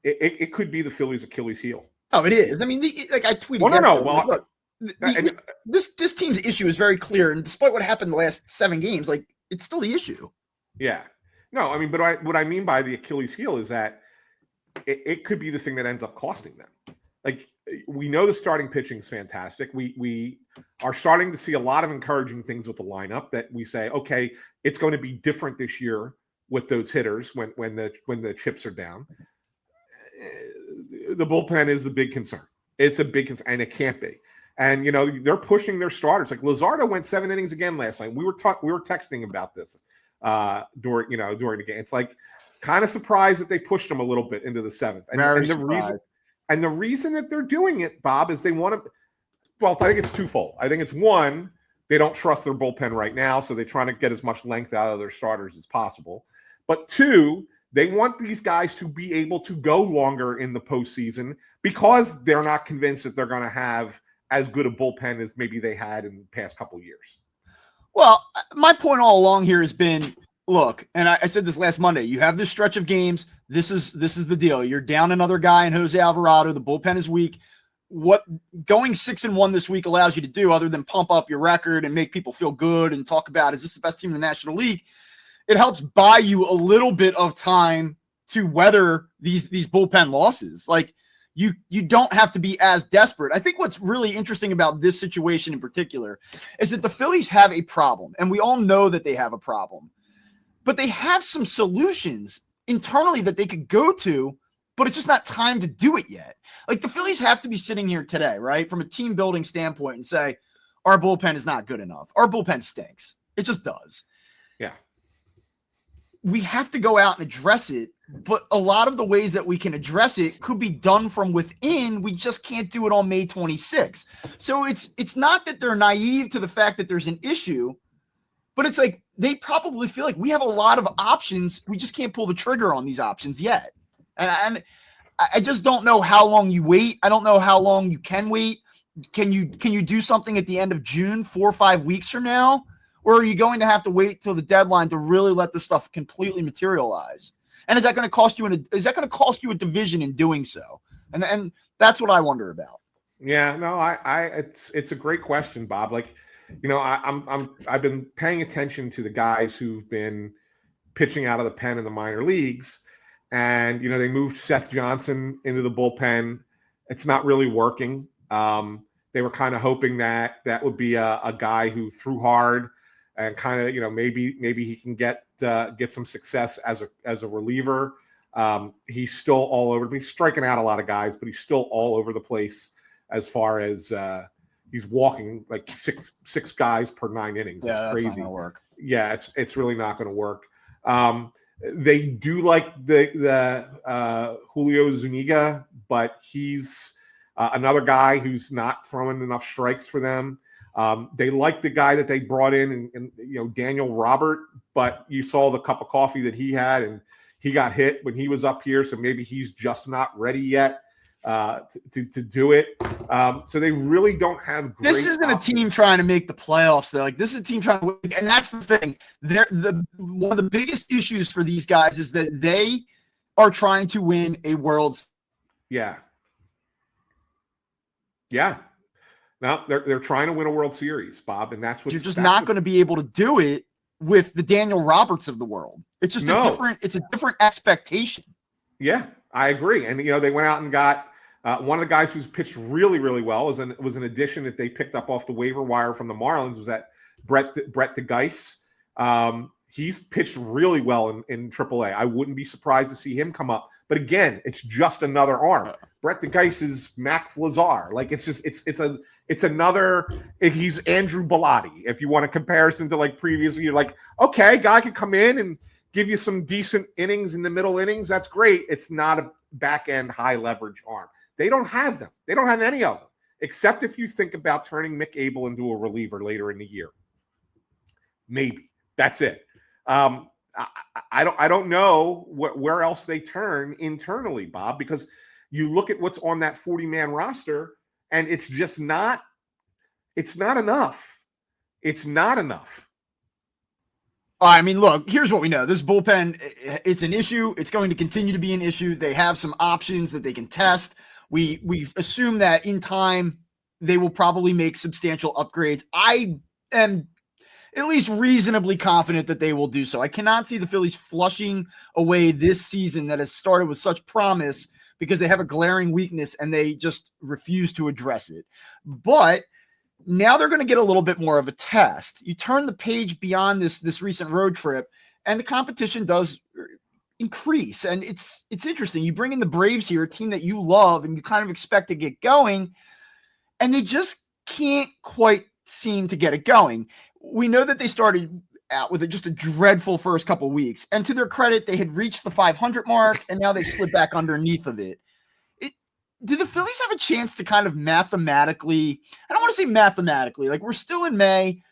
it could be the Phillies' Achilles heel. Oh, it is. I mean, I tweeted. Well, no. Well, look, this team's issue is very clear, and despite what happened the last 7 games, like it's still the issue. Yeah. No, I mean, but what I mean by the Achilles heel is that it could be the thing that ends up costing them. Like we know the starting pitching is fantastic. We are starting to see a lot of encouraging things with the lineup that we say, okay, it's going to be different this year with those hitters when the chips are down. The bullpen is the big concern. It's a big concern, and it can't be. And they're pushing their starters. Like Luzardo went 7 innings again last night. We were texting about this during the game. It's like kind of surprised that they pushed him a little bit into the 7th. And the reason that they're doing it, Bob, is they want to. Well, I think it's twofold. I think it's one, they don't trust their bullpen right now, so they're trying to get as much length out of their starters as possible. But 2, they want these guys to be able to go longer in the postseason because they're not convinced that they're going to have as good a bullpen as maybe they had in the past couple of years. Well, my point all along here has been, look, and I said this last Monday, you have this stretch of games. This is the deal. You're down another guy in Jose Alvarado. The bullpen is weak. what going 6-1 this week allows you to do, other than pump up your record and make people feel good and talk about, is this the best team in the National League? It helps buy you a little bit of time to weather these bullpen losses. Like, you don't have to be as desperate. I think what's really interesting about this situation in particular is that the Phillies have a problem, and we all know that they have a problem, but they have some solutions internally that they could go to, but it's just not time to do it yet. Like, the Phillies have to be sitting here today, right, from a team building standpoint, and say, our bullpen is not good enough. Our bullpen stinks. It just does. Yeah. We have to go out and address it, but a lot of the ways that we can address it could be done from within. We just can't do it on May 26th. So it's not that they're naive to the fact that there's an issue, but it's like they probably feel like we have a lot of options. We just can't pull the trigger on these options yet. And I just don't know how long you wait. I don't know how long you can wait. Can you do something at the end of June, 4 or 5 weeks from now? Or are you going to have to wait till the deadline to really let this stuff completely materialize? And is that going to cost you a division in doing so? And that's what I wonder about. Yeah, no, it's a great question, Bob. Like, you know, I've been paying attention to the guys who've been pitching out of the pen in the minor leagues, and you know, they moved Seth Johnson into the bullpen. It's not really working. They were kind of hoping that would be a guy who threw hard and kind of, you know, maybe he can get some success as a reliever. He's still all over. He's striking out a lot of guys, but he's still all over the place as far as he's walking like six guys per 9 innings. Yeah, it's crazy. That's not gonna work. Yeah, it's really not going to work. They do like the Julio Zuniga, but he's another guy who's not throwing enough strikes for them. They like the guy that they brought in, and you know, Daniel Robert, but you saw the cup of coffee that he had, and he got hit when he was up here, so maybe he's just not ready yet to do it. So they really don't have great This isn't options. a team trying to make the playoffs, though. Like, this is a team trying to win, and that's the thing. One of the biggest issues for these guys is that they are trying to win a World Series. Yeah. No, they're trying to win a World Series, Bob, and that's what You're just not going to be able to do it with the Daniel Roberts of the world. It's just a different expectation. Yeah, I agree. And you know, they went out and got one of the guys who's pitched really, really well was an addition that they picked up off the waiver wire from the Marlins. Was that Brett DeGeis? He's pitched really well in AAA. I wouldn't be surprised to see him come up. But again, it's just another arm. Brett DeGeis is Max Lazar. Like, it's another. He's Andrew Bellotti. If you want a comparison to like previously, you're like, okay, guy could come in and give you some decent innings in the middle innings. That's great. It's not a back end high leverage arm. They don't have them. They don't have any of them, except if you think about turning Mick Abel into a reliever later in the year. Maybe that's it. I don't know where else they turn internally, Bob, because you look at what's on that 40-man roster, and it's just not. It's not enough. It's not enough. I mean, look, here's what we know. This bullpen, it's an issue. It's going to continue to be an issue. They have some options that they can test. We assume that in time they will probably make substantial upgrades. I am at least reasonably confident that they will do so. I cannot see the Phillies flushing away this season that has started with such promise because they have a glaring weakness and they just refuse to address it. But now they're going to get a little bit more of a test. You turn the page beyond this recent road trip, and the competition does increase. And it's interesting. You bring in the Braves here, a team that you love and you kind of expect to get going, and they just can't quite seem to get it going. We know that they started out with just a dreadful first couple weeks, and to their credit, they had reached the 500 mark, and now they slid back underneath of it. Do the Phillies have a chance to kind of mathematically, I don't want to say mathematically, like we're still in May,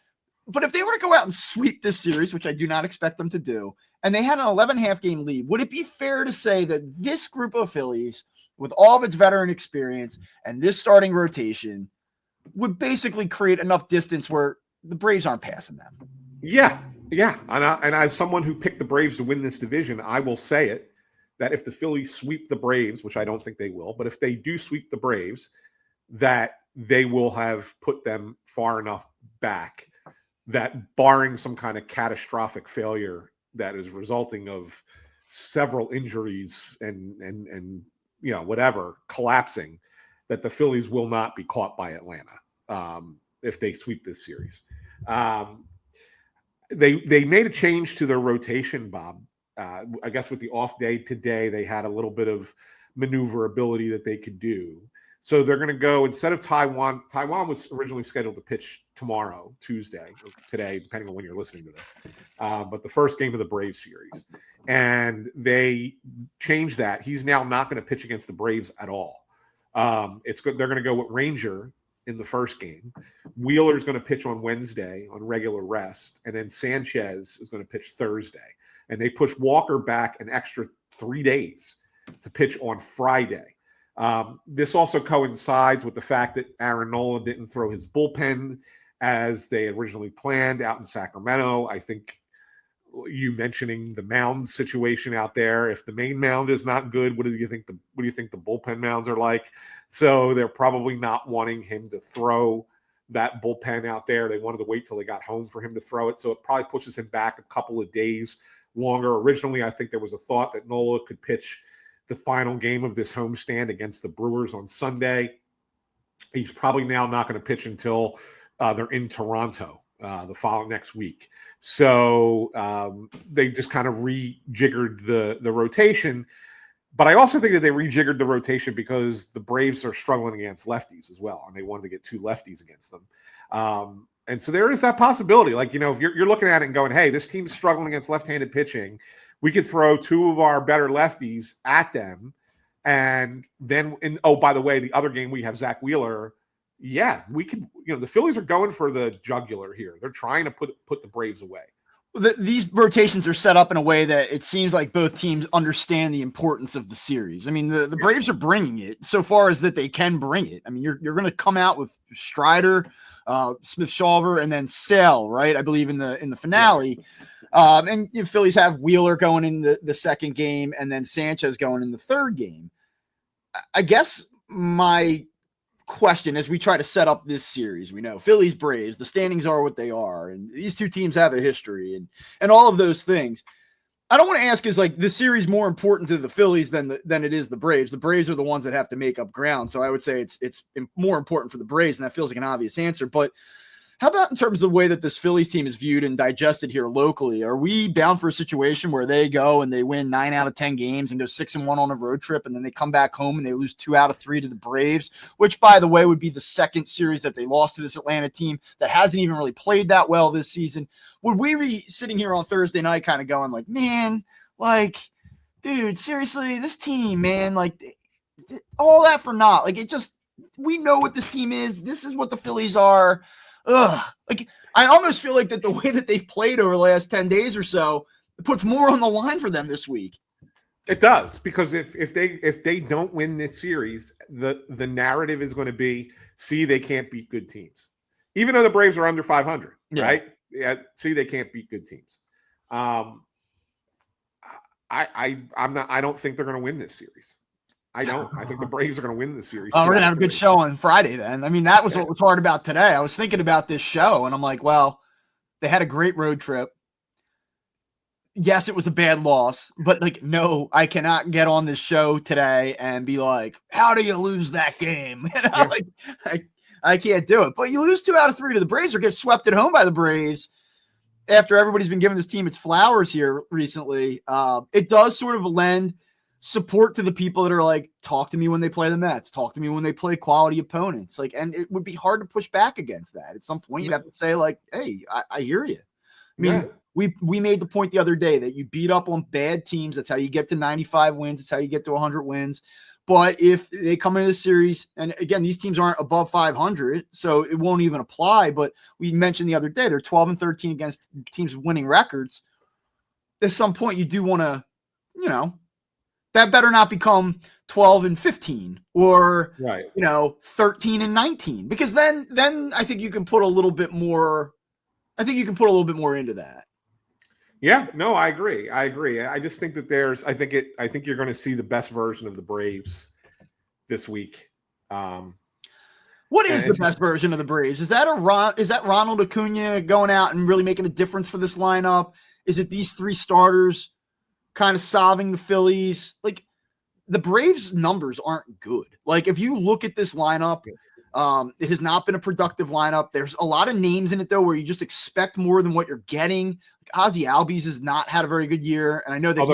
but if they were to go out and sweep this series, which I do not expect them to do, and they had an 11.5 game lead, would it be fair to say that this group of Phillies, with all of its veteran experience and this starting rotation, would basically create enough distance where the Braves aren't passing them? Yeah. And as someone who picked the Braves to win this division, I will say it, that if the Phillies sweep the Braves, which I don't think they will, but if they do sweep the Braves, that they will have put them far enough back that, barring some kind of catastrophic failure that is resulting of several injuries and whatever collapsing, that the Phillies will not be caught by Atlanta if they sweep this series. They made a change to their rotation, Bob. I guess with the off day today, they had a little bit of maneuverability that they could do. So they're going to go, instead of Taiwan was originally scheduled to pitch tomorrow, Tuesday, or today, depending on when you're listening to this. But the first game of the Braves series. And they changed that. He's now not going to pitch against the Braves at all. It's good. They're going to go with Ranger in the first game. Wheeler's going to pitch on Wednesday on regular rest. And then Sanchez is going to pitch Thursday. And they push Walker back an extra 3 days to pitch on Friday. This also coincides with the fact that Aaron Nola didn't throw his bullpen as they originally planned out in Sacramento. I think you mentioning the mound situation out there. If the main mound is not good, what do you think the bullpen mounds are like? So they're probably not wanting him to throw that bullpen out there. They wanted to wait till they got home for him to throw it. So it probably pushes him back a couple of days longer. Originally, I think there was a thought that Nola could pitch the final game of this homestand against the Brewers on Sunday. He's probably now not going to pitch until they're in Toronto the following next week. So they just kind of rejiggered the rotation. But I also think that they rejiggered the rotation because the Braves are struggling against lefties as well, and they wanted to get 2 lefties against them. And so there is that possibility. Like, if you're looking at it and going, hey, this team's struggling against left-handed pitching, we could throw 2 of our better lefties at them. And then, by the way, the other game we have Zach Wheeler. Yeah, we could, the Phillies are going for the jugular here. They're trying to put the Braves away. These rotations are set up in a way that it seems like both teams understand the importance of the series. I mean, the Braves are bringing it so far as that they can bring it. I mean, you're going to come out with Strider, Smith-Shawver, and then Sale, right? I believe in the finale. And Phillies have Wheeler going in the second game, and then Sanchez going in the third game. I guess my question as we try to set up this series, we know Phillies, Braves, the standings are what they are, and these two teams have a history and all of those things. I don't want to ask, is like this series more important to the Phillies than it is the Braves? The Braves are the ones that have to make up ground, so I would say it's more important for the Braves, and that feels like an obvious answer. But how about in terms of the way that this Phillies team is viewed and digested here locally? Are we bound for a situation where they go and they win 9 out of 10 games and go 6-1 on a road trip, and then they come back home and they lose 2 out of 3 to the Braves, which, by the way, would be the second series that they lost to this Atlanta team that hasn't even really played that well this season? Would we be sitting here on Thursday night kind of going like, man, like, dude, seriously, this team, man, like, all that for naught? Like, we know what this team is. This is what the Phillies are. Like, I almost feel like that the way that they've played over the last 10 days or so, it puts more on the line for them this week. It does, because if they don't win this series, the narrative is going to be, see, they can't beat good teams, even though the Braves are under 500, right? Yeah, see, they can't beat good teams. I don't think they're going to win this series. I don't. I think the Braves are going to win this series. We're going to have a good show on Friday then. I mean, that was what was hard about today. I was thinking about this show, and I'm like, well, they had a great road trip. Yes, it was a bad loss, but like, no, I cannot get on this show today and be like, how do you lose that game? Like, I can't do it. But you lose 2 out of 3 to the Braves or get swept at home by the Braves after everybody's been giving this team its flowers here recently. It does sort of lend support to the people that are like, talk to me when they play the Mets, talk to me when they play quality opponents. Like, and it would be hard to push back against that. At some point, you'd have to say like, hey, I hear you. I mean, we made the point the other day that you beat up on bad teams. That's how you get to 95 wins. That's how you get to 100 wins. But if they come into the series, and again, these teams aren't above 500, so it won't even apply. But we mentioned the other day, they're 12-13 against teams with winning records. At some point, you do want to, that better not become 12-15 or, 13-19, because then I think you can put a little bit more. I think you can put a little bit more into that. Yeah, no, I agree. I just think that I think you're going to see the best version of the Braves this week. What is the best version of the Braves? Is that Ronald Acuna going out and really making a difference for this lineup? Is it these three starters kind of solving the Phillies? Like, the Braves numbers aren't good. Like, if you look at this lineup, it has not been a productive lineup. There's a lot of names in it, though, where you just expect more than what you're getting. Like, Ozzie Albies has not had a very good year, and I know that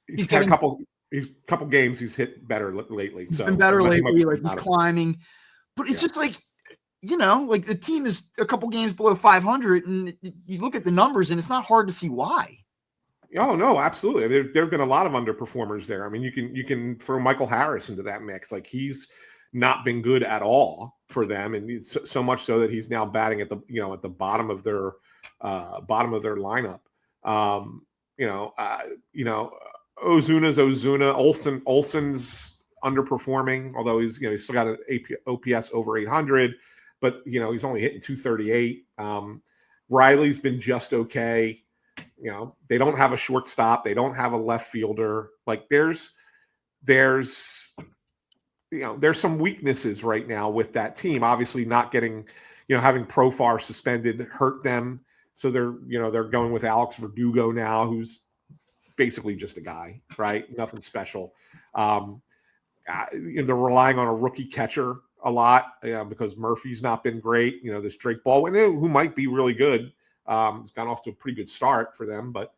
he's had a couple games he's hit better lately. He's been better lately. Like, he's climbing. But it's just like, like the team is a couple games below 500, and you look at the numbers, and it's not hard to see why. Oh no, absolutely. There have been a lot of underperformers there. I mean, you can throw Michael Harris into that mix. Like, he's not been good at all for them, and so much so that he's now batting at the bottom of their lineup. Ozuna's Ozuna. Olson's underperforming, although he's still got an OPS over 800, but he's only hitting 238. Riley's been just okay. They don't have a shortstop. They don't have a left fielder. Like, there's some weaknesses right now with that team. Obviously, not getting, having Profar suspended hurt them. So they're going with Alex Verdugo now, who's basically just a guy, right? Nothing special. They're relying on a rookie catcher a lot because Murphy's not been great. This Drake Baldwin, who might be really good, has gone off to a pretty good start for them. But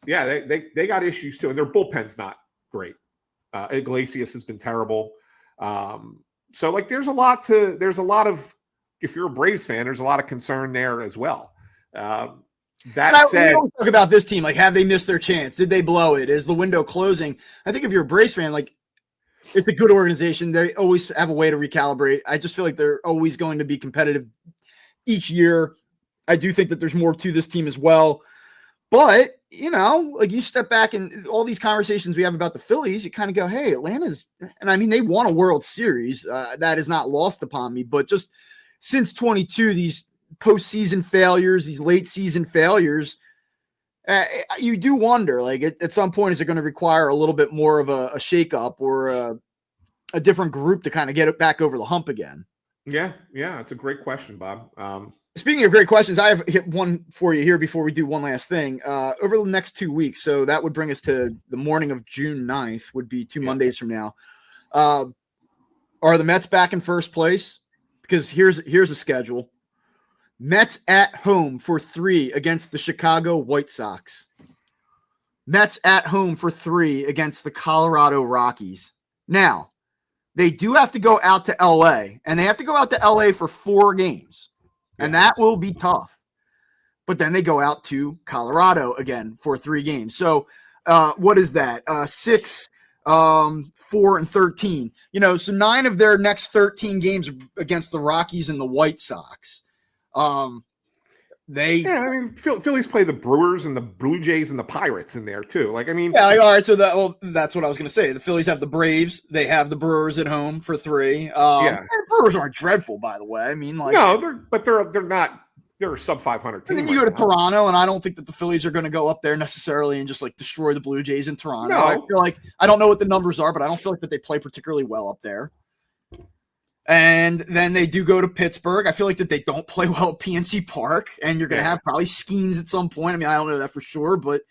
they got issues too, and their bullpen's not great. Iglesias has been terrible. So like, there's a lot of, if you're a Braves fan, there's a lot of concern there as well. That said, we don't talk about this team. Like, have they missed their chance? Did they blow it? Is the window closing? I think if you're a Braves fan, like, it's a good organization. They always have a way to recalibrate. I just feel like they're always going to be competitive each year. I do think that there's more to this team as well. But, like, you step back and all these conversations we have about the Phillies, you kind of go, hey, Atlanta's – and I mean, they won a World Series. That is not lost upon me. But just since 22, these postseason failures, these late season failures, you do wonder, like, at some point, is it going to require a little bit more of a shakeup or a different group to kind of get it back over the hump again? Yeah, it's a great question, Bob. Speaking of great questions, I have hit one for you here before we do one last thing. Over the next 2 weeks, so that would bring us to the morning of June 9th, would be 2 Mondays from now. Are the Mets back in first place? Because here's a schedule. Mets at home for 3 against the Chicago White Sox. Mets at home for 3 against the Colorado Rockies. Now, they do have to go out to LA, and they have to go out to LA for 4 games. And that will be tough. But then they go out to Colorado again for 3 games. So what is that? 6, 4, and 13. So 9 of their next 13 games against the Rockies and the White Sox. Phillies play the Brewers and the Blue Jays and the Pirates in there too. Like, I mean, all right. So that's what I was going to say. The Phillies have the Braves. They have the Brewers at home for 3. The Brewers aren't dreadful, by the way. I mean, like, no, they're not. They're a sub 500 team. And then you go to Toronto, and I don't think that the Phillies are going to go up there necessarily and just like destroy the Blue Jays in Toronto. No. I feel like, I don't know what the numbers are, but I don't feel like that they play particularly well up there. And then they do go to Pittsburgh. I feel like that they don't play well at PNC Park, and you're going to have probably Skeens at some point. I mean, I don't know that for sure, but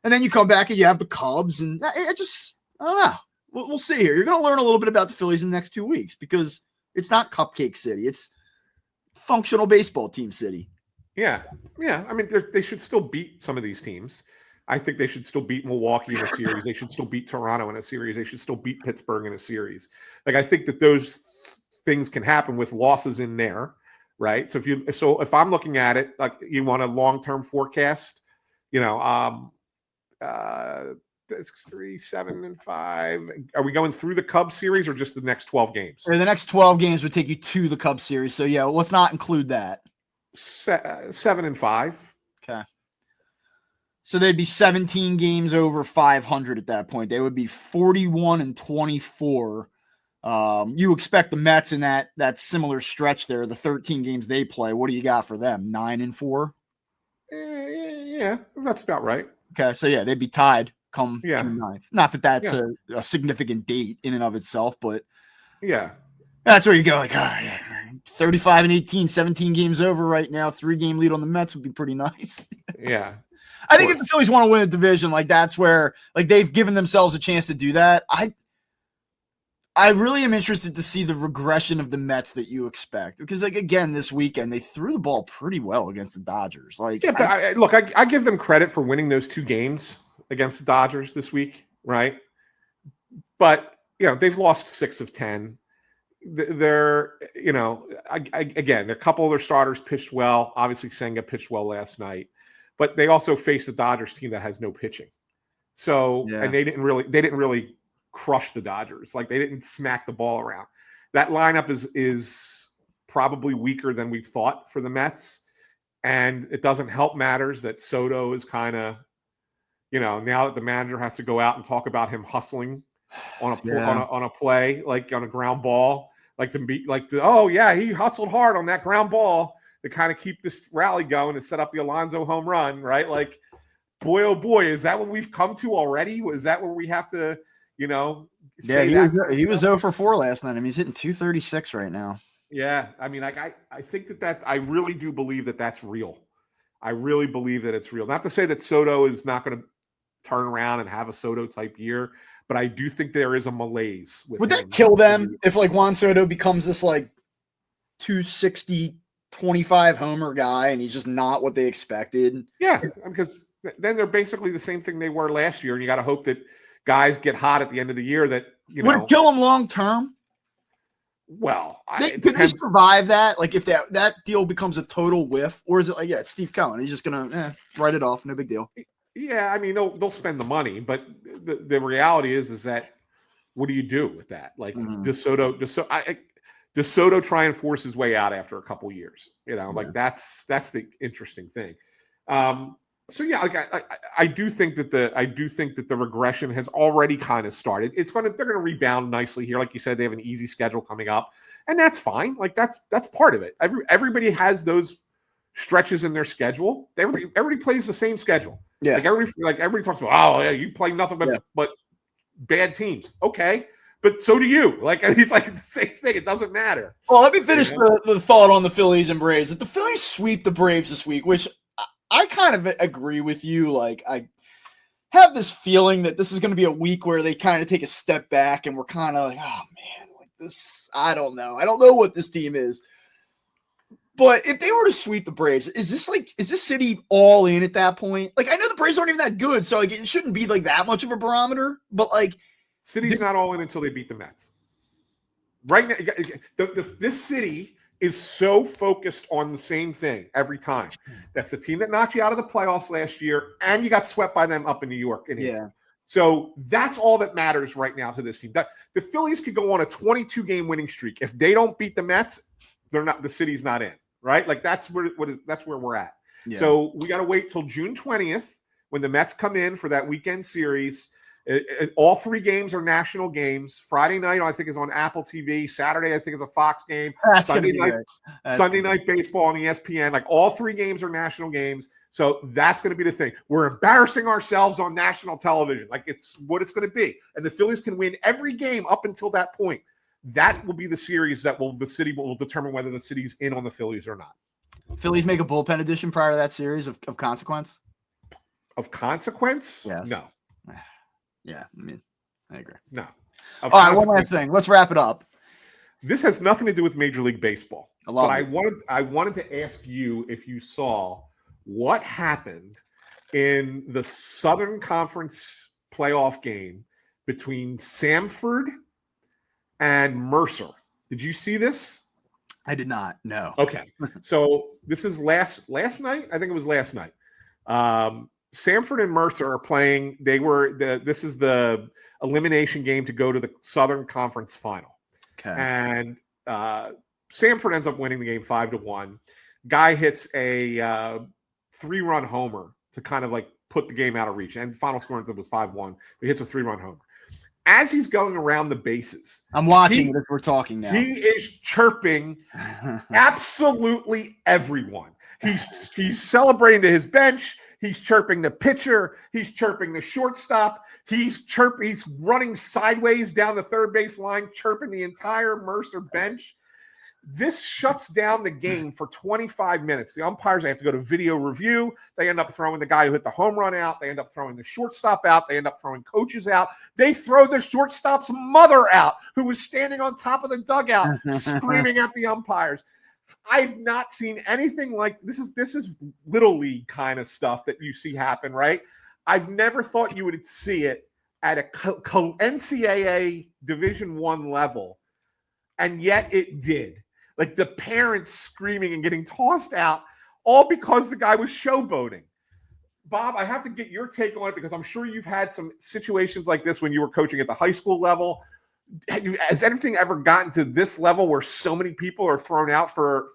and then you come back and you have the Cubs, and I don't know. We'll see here. You're going to learn a little bit about the Phillies in the next 2 weeks because it's not Cupcake City. It's functional baseball team city. Yeah. I mean, they should still beat some of these teams. I think they should still beat Milwaukee in a series. They should still beat Toronto in a series. They should still beat Pittsburgh in a series. Like, I think that those things can happen with losses in there, right? So if I'm looking at it, like, you want a long-term forecast, 3, 7, and 5. Are we going through the Cubs series or just the next 12 games? The next 12 games would take you to the Cubs series. So let's not include that. 7 and 5. Okay. So they'd be 17 games over 500 at that point. They would be 41 and 24. You expect the Mets in that similar stretch there, the 13 games they play. What do you got for them? 9 and 4? Yeah, that's about right. Okay, so they'd be tied come June 9th. Not that that's a significant date in and of itself, but yeah. That's where you go, like, 35-18, 17 games over right now. 3-game lead on the Mets would be pretty nice. Yeah. I think if the Phillies want to win a division, like that's where like they've given themselves a chance to do that. I really am interested to see the regression of the Mets that you expect because, like, again, this weekend they threw the ball pretty well against the Dodgers. Like, yeah, but I give them credit for winning those 2 games against the Dodgers this week, right? But they've lost 6 of 10. They're, again, a couple of their starters pitched well. Obviously, Senga pitched well last night, but they also faced a Dodgers team that has no pitching. So, and they didn't really crush the Dodgers. Like, they didn't smack the ball around. That lineup is probably weaker than we thought for the Mets, and it doesn't help matters that Soto is kind of, now that the manager has to go out and talk about him hustling on a play, like on a ground ball. He hustled hard on that ground ball to kind of keep this rally going and set up the Alonso home run, right? Like, boy, oh boy, is that what we've come to already? Is that where we have to, say he was 0 for 4 last night. I mean, he's hitting 236 right now. Yeah, I mean, I think that I really do believe that that's real. I really believe that it's real. Not to say that Soto is not going to turn around and have a Soto type year, but I do think there is a malaise with Would him. that kill them if like Juan Soto becomes this like 260, 25 homer guy and he's just not what they expected? Yeah, because then they're basically the same thing they were last year, and you got to hope that guys get hot at the end of the year that, Would it kill them long term? Well, could they survive that? Like if that deal becomes a total whiff, or is it like, it's Steve Cohen, he's just gonna write it off, no big deal. Yeah, I mean they'll spend the money, but the reality is that what do you do with that? Like, does Soto try and force his way out after a couple years? Like that's the interesting thing. So yeah, like I do think that the regression has already kind of started. They're gonna rebound nicely here, like you said. They have an easy schedule coming up, and that's fine. Like that's part of it. Everybody has those stretches in their schedule. Everybody plays the same schedule. Yeah, everybody talks about, you play nothing but bad teams. Okay, but so do you. Like, and it's like the same thing. It doesn't matter. Well, let me finish the thought on the Phillies and Braves. If the Phillies sweep the Braves this week, which I kind of agree with you. Like, I have this feeling that this is going to be a week where they kind of take a step back and we're kind of like, oh man, like this, I don't know. I don't know what this team is. But if they were to sweep the Braves, is this city all in at that point? Like, I know the Braves aren't even that good, so like it shouldn't be like that much of a barometer. But like, city's not all in until they beat the Mets. Right now, this city is so focused on the same thing every time. That's the team that knocked you out of the playoffs last year, and you got swept by them up in New York. So that's all that matters right now to this team. The Phillies could go on a 22-game winning streak. If they don't beat the Mets, the city's not in. Right? Like that's where we're at. Yeah. So we got to wait till June 20th when the Mets come in for that weekend series. All 3 games are national games. Friday night, I think, is on Apple TV. Saturday, I think, is a Fox game. Sunday night baseball on ESPN. Like, all 3 games are national games. So that's going to be the thing. We're embarrassing ourselves on national television. Like, it's what it's going to be. And the Phillies can win every game up until that point. That will be the series that the city will determine whether the city's in on the Phillies or not. Phillies make a bullpen edition prior to that series of consequence? Of consequence? Yes. No. Yeah, I mean, I agree. No. All right, one last thing. Let's wrap it up. This has nothing to do with Major League Baseball. But I wanted to ask you if you saw what happened in the Southern Conference playoff game between Samford and Mercer. Did you see this? I did not. No. Okay. So this is last night. I think it was last night. Samford and Mercer are playing. This is the elimination game to go to the Southern Conference final. Okay. And Samford ends up winning the game 5-1. Guy hits a 3-run homer to kind of like put the game out of reach. And the final score was 5-1. He hits a 3-run homer. As he's going around the bases, I'm watching it as we're talking now. He is chirping absolutely everyone. He's celebrating to his bench. He's chirping the pitcher. He's chirping the shortstop. He's running sideways down the third base line, chirping the entire Mercer bench. This shuts down the game for 25 minutes. The umpires, they have to go to video review. They end up throwing the guy who hit the home run out. They end up throwing the shortstop out. They end up throwing coaches out. They throw the shortstop's mother out, who was standing on top of the dugout screaming at the umpires. I've not seen anything like this. This is little league kind of stuff that you see happen, right? I've never thought you would see it at a NCAA Division I level, and yet it did. Like the parents screaming and getting tossed out, all because the guy was showboating. Bob, I have to get your take on it because I'm sure you've had some situations like this when you were coaching at the high school level. Has anything ever gotten to this level where so many people are thrown out for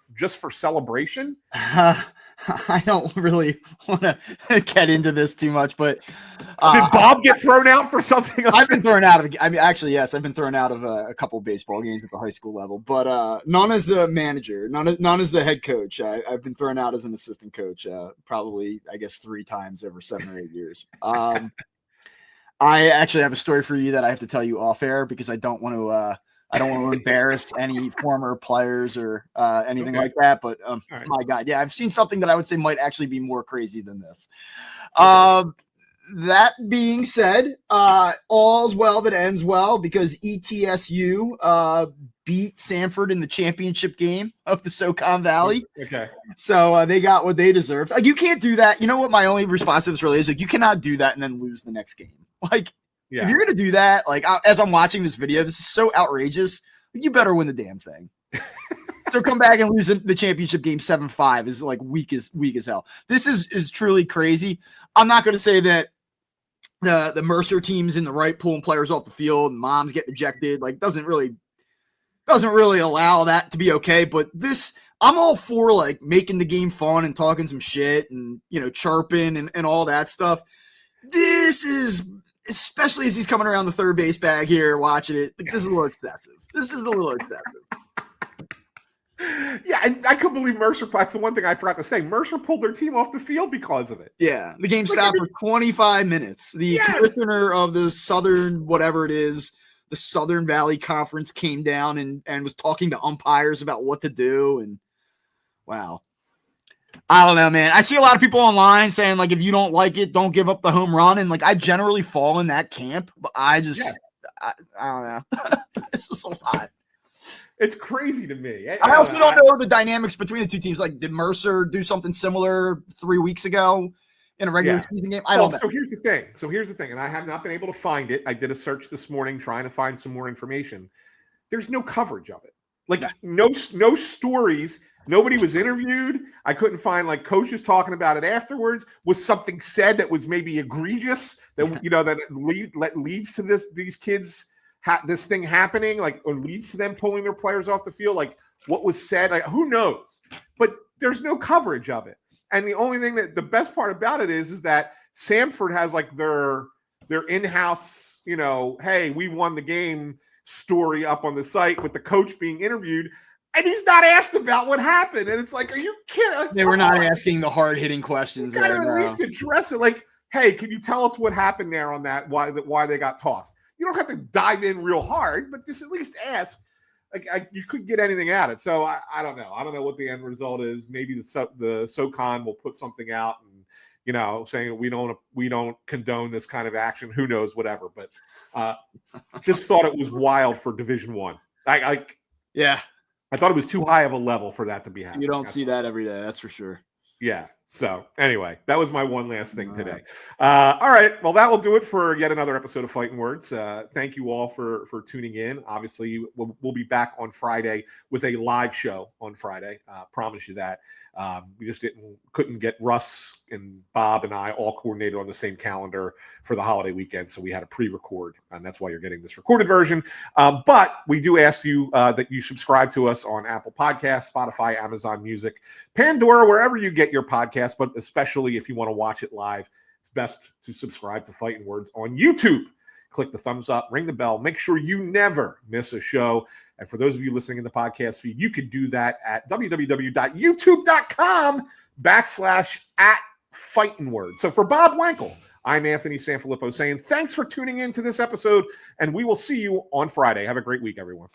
celebration? I don't really want to get into this too much, but did Bob get thrown out for something? I've been thrown out of. I mean, actually, yes, I've been thrown out of a couple baseball games at the high school level, but none as the manager, none as the head coach. I've been thrown out as an assistant coach, probably I guess 3 times over 7 or 8 years. I actually have a story for you that I have to tell you off air because I don't want to embarrass any former players or anything like that. But right. My God, yeah, I've seen something that I would say might actually be more crazy than this. Okay. That being said, all's well that ends well because ETSU beat Sanford in the championship game of the SoCon Valley. Okay. So they got what they deserved. Like, you can't do that. You know what my only response to this really is? Like, you cannot do that and then lose the next game. Like, yeah. If you're going to do that, like, as I'm watching this video, this is so outrageous. You better win the damn thing. So come back and lose the championship game 7-5 is like weak as hell. This is truly crazy. I'm not going to say that the Mercer team's in the right, pulling players off the field and moms get ejected. Like, doesn't really allow that to be okay. But this, I'm all for like making the game fun and talking some shit and, you know, chirping and all that stuff. This is, especially as he's coming around the third base bag here, watching it, like, this is a little excessive. Yeah, and I couldn't believe Mercer. That's the one thing I forgot to say. Mercer pulled their team off the field because of it. Yeah, the game stopped for 25 minutes. The commissioner of the Southern, whatever it is, the Southern Valley Conference came down and was talking to umpires about what to do. And wow. I don't know, man. I see a lot of people online saying, like, if you don't like it, don't give up the home run. And, like, I generally fall in that camp, but I just, I don't know. This is a lot. It's crazy to me. I also don't know the dynamics between the two teams. Like, did Mercer do something similar 3 weeks ago in a regular season game? I don't know. So here's the thing. And I have not been able to find it. I did a search this morning trying to find some more information. There's no coverage of it. Like, no stories. Nobody was interviewed. I couldn't find like coaches talking about it afterwards. Was something said that was maybe egregious that you know that leads to these kids this thing happening, like, or leads to them pulling their players off the field? Like, what was said? Like, who knows? But there's no coverage of it. And the only thing that the best part about it is that Sanford has like their in-house, you know, hey, we won the game story up on the site with the coach being interviewed. And he's not asked about what happened. And it's like, are you kidding? They were not asking the hard-hitting questions. You gotta at least address it. Like, hey, can you tell us what happened there on that, why they got tossed? You don't have to dive in real hard, but just at least ask. Like, you couldn't get anything out of it. So I don't know. I don't know what the end result is. Maybe the SoCon will put something out and, you know, saying we don't condone this kind of action. Who knows, whatever. But just thought it was wild for Division I. I thought it was too high of a level for that to be happening. You don't see that every day, that's for sure. Yeah. So anyway, that was my one last thing today. All right. Well, that will do it for yet another episode of Phightin Words. Thank you all for tuning in. Obviously, we'll be back on Friday with a live show on Friday. Promise you that. We just couldn't get Russ and Bob and I all coordinated on the same calendar for the holiday weekend, so we had to pre-record, and that's why you're getting this recorded version. But we do ask you that you subscribe to us on Apple Podcasts, Spotify, Amazon Music, Pandora, wherever you get your podcasts, but especially if you want to watch it live, it's best to subscribe to Phightin Words on YouTube. Click the thumbs up, ring the bell, make sure you never miss a show. And for those of you listening in the podcast feed, you can do that at www.youtube.com/@Phightin Phightin Words. So for Bob Wankel, I'm Anthony SanFilippo saying thanks for tuning in to this episode, and we will see you on Friday. Have a great week, everyone.